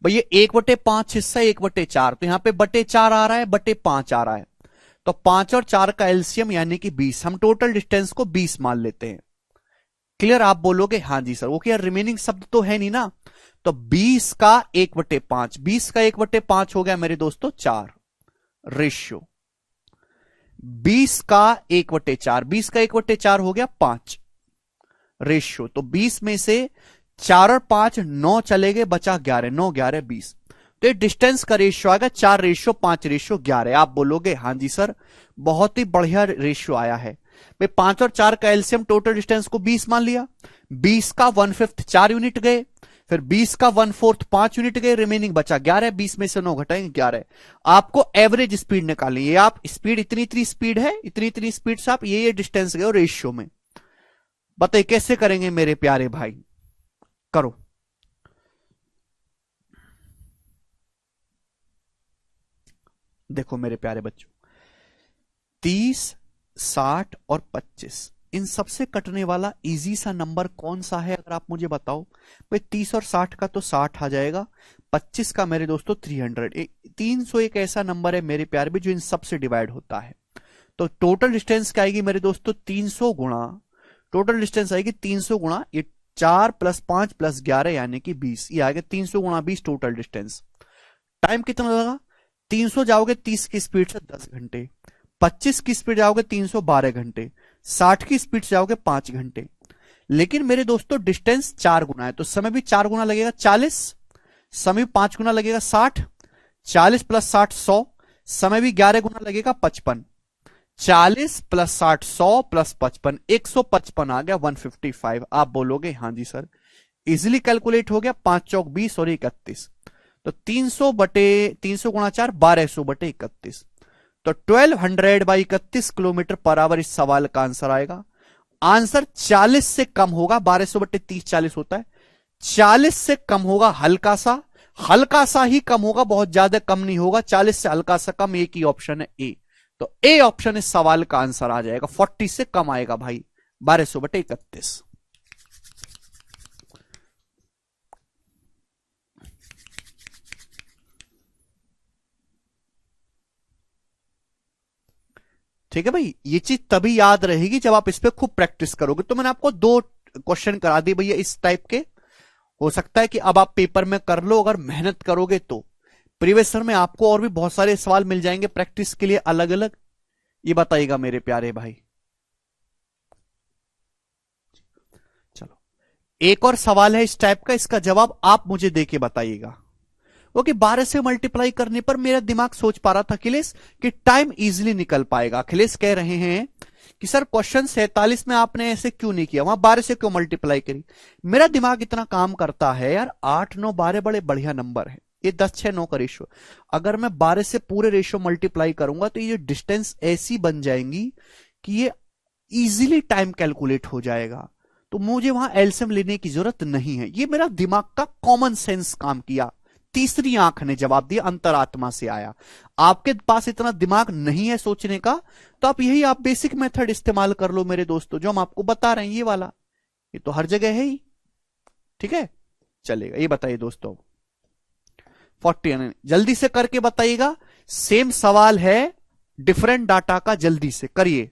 भाई ये 1/5 हिस्सा 1/4, तो यहां पे /4 आ रहा है, /5 आ रहा है, तो 5 और 4 का एलसीएम यानी कि 20। हम टोटल डिस्टेंस को 20 मान लेते हैं। क्लियर? आप बोलोगे हाँ जी सर, ओके यार रिमेनिंग शब्द तो है नहीं ना। तो 20 का 1/5, 20 का 1/5 हो गया मेरे दोस्तों 4 रेशियो। 20 का 1/4, 20 का 1/4 हो गया 5 रेशियो। तो 20 में से 4 और 5 9 चले गए, बचा 11, 9 11 20। तो ये डिस्टेंस का रेशियो आएगा 4:5:11। आप बोलोगे हाँ जी सर, बहुत ही बढ़िया रेशियो आया है। भाई 5 और 4 का एलसीएम टोटल डिस्टेंस को 20 मान लिया, 20 का 1/5 4 यूनिट गए, फिर 20 का 1/4 5 यूनिट गए, रिमेनिंग बचा 11, 20 में से 9 घटाएंगे 11। आपको एवरेज स्पीड निकालनी है। आप स्पीड इतनी इतनी स्पीड है, इतनी इतनी स्पीड से आप ये डिस्टेंस गए रेशियो में। बताइए कैसे करेंगे मेरे प्यारे भाई, करो। देखो मेरे प्यारे बच्चों, 30, 60 और 25, इन सबसे कटने वाला इजी सा नंबर कौन सा है अगर आप मुझे बताओ। भाई 30 और 60 का तो 60 आ जाएगा, 25 का मेरे दोस्तों 300। 300 एक ऐसा नंबर है मेरे प्यारे भी जो इन सबसे डिवाइड होता है। तो टोटल डिस्टेंस क्या आएगी मेरे दोस्तों, 300 गुणा, टोटल डिस्टेंस आएगी 300 गुणा ये 4 + 5 + 11 यानी कि 20। ये आएगा 300 गुणा 20 टोटल डिस्टेंस। टाइम कितना लगा, 300 जाओगे 30 की स्पीड से 10 घंटे, 25 की स्पीड जाओगे 312 घंटे, 60 की स्पीड से जाओगे 5 घंटे। लेकिन मेरे दोस्तों डिस्टेंस 4 गुना है, तो समय भी 4 गुना लगेगा 40, समय भी 5 गुना लगेगा 60, 40 + 60 100, समय भी 11 गुना लगेगा 55। 40 + 60 100 + 55 155 आ गया, 155। आप बोलोगे हाँ जी सर, इजिली कैलकुलेट हो गया, 5 चौक 20 और 31। तो 300 बटे 300 गुणा 4 1200 बटे 31, तो 1200/31 किलोमीटर पर आवर इस सवाल का आंसर आएगा। आंसर 40 से कम होगा, 1200 बटे 30 40 होता है, 40 से कम होगा, हल्का सा, हल्का सा ही कम होगा, बहुत ज्यादा कम नहीं होगा, 40 से हल्का सा कम, एक ही ऑप्शन है ए। तो ए ऑप्शन इस सवाल का आंसर आ जाएगा, 40 से कम आएगा भाई, 1200/31। ठीक है भाई, ये चीज तभी याद रहेगी जब आप इस पे खूब प्रैक्टिस करोगे। तो मैंने आपको 2 क्वेश्चन करा दिए भैया इस टाइप के। हो सकता है कि अब आप पेपर में कर लो, अगर मेहनत करोगे तो प्रीवियस ईयर में आपको और भी बहुत सारे सवाल मिल जाएंगे प्रैक्टिस के लिए अलग अलग। ये बताइएगा मेरे प्यारे भाई। चलो, एक और सवाल है इस टाइप का, इसका जवाब आप मुझे देके बताइएगा। ओके, 12 से मल्टीप्लाई करने पर मेरा दिमाग सोच पा रहा था अखिलेश कि टाइम इजीली निकल पाएगा। अखिलेश कह रहे हैं कि सर क्वेश्चन 47 में आपने ऐसे क्यों नहीं किया, वहां 12 से क्यों मल्टीप्लाई करी। मेरा दिमाग इतना काम करता है यार, 8 9 12 बड़े बढ़िया नंबर है, ये 10 6 9 का रेशियो, अगर मैं 12 से पूरे रेशियो मल्टीप्लाई करूंगा तो ये डिस्टेंस ऐसी बन जाएंगी कि ये इजीली टाइम कैलकुलेट हो जाएगा। तो मुझे वहां एलसीएम लेने की जरूरत नहीं है। ये मेरा दिमाग का कॉमन सेंस काम किया, तीसरी आंख ने जवाब दिया, अंतरात्मा से आया। आपके पास इतना दिमाग नहीं है सोचने का, तो आप यही आप बेसिक मेथड इस्तेमाल कर लो मेरे दोस्तों, जो हम आपको बता रहे हैं ये वाला, ये तो हर जगह है ही। ठीक है, चलेगा। ये बताइए दोस्तों, 40 जल्दी से करके बताइएगा। सेम सवाल है, डिफरेंट डाटा का, जल्दी से करिए,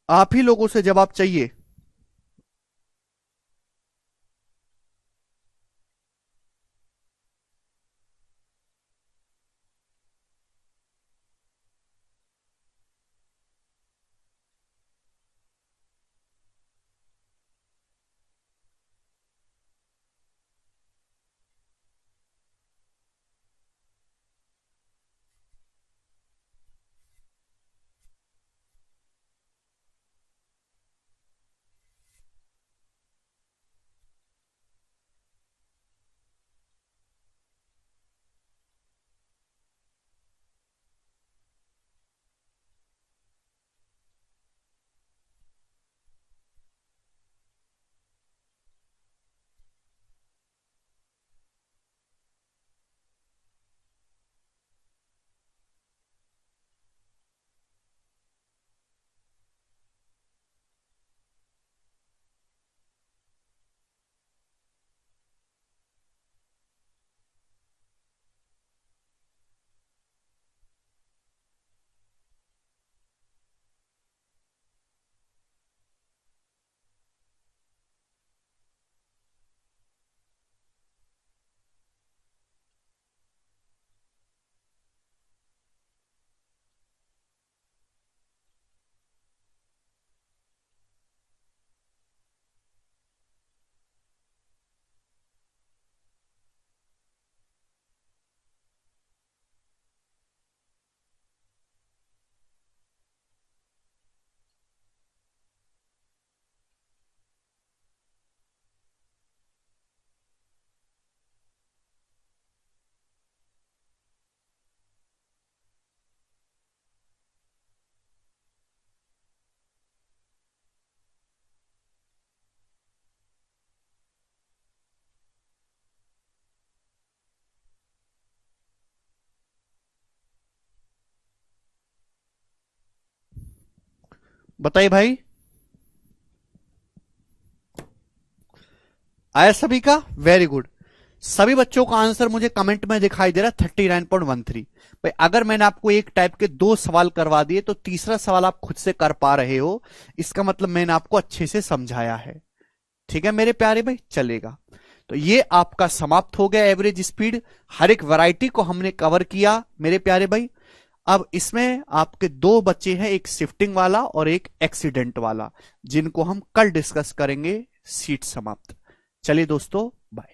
आप ही लोगों से जवाब चाहिए। बताइए भाई, आया सभी का? Very good. सभी बच्चों का आंसर मुझे कमेंट में दिखाई दे रहा है 39.13। भाई अगर मैंने आपको एक टाइप के दो सवाल करवा दिए तो तीसरा सवाल आप खुद से कर पा रहे हो, इसका मतलब मैंने आपको अच्छे से समझाया है। ठीक है मेरे प्यारे भाई, चलेगा। तो ये आपका समाप्त हो गया एवरेज स्पीड। हर एक वैरायटी को हमने कवर किया मेरे प्यारे भाई। अब इसमें आपके दो बच्चे हैं, एक शिफ्टिंग वाला और एक एक्सीडेंट वाला, जिनको हम कल डिस्कस करेंगे। सीट समाप्त। चलिए दोस्तों, बाय।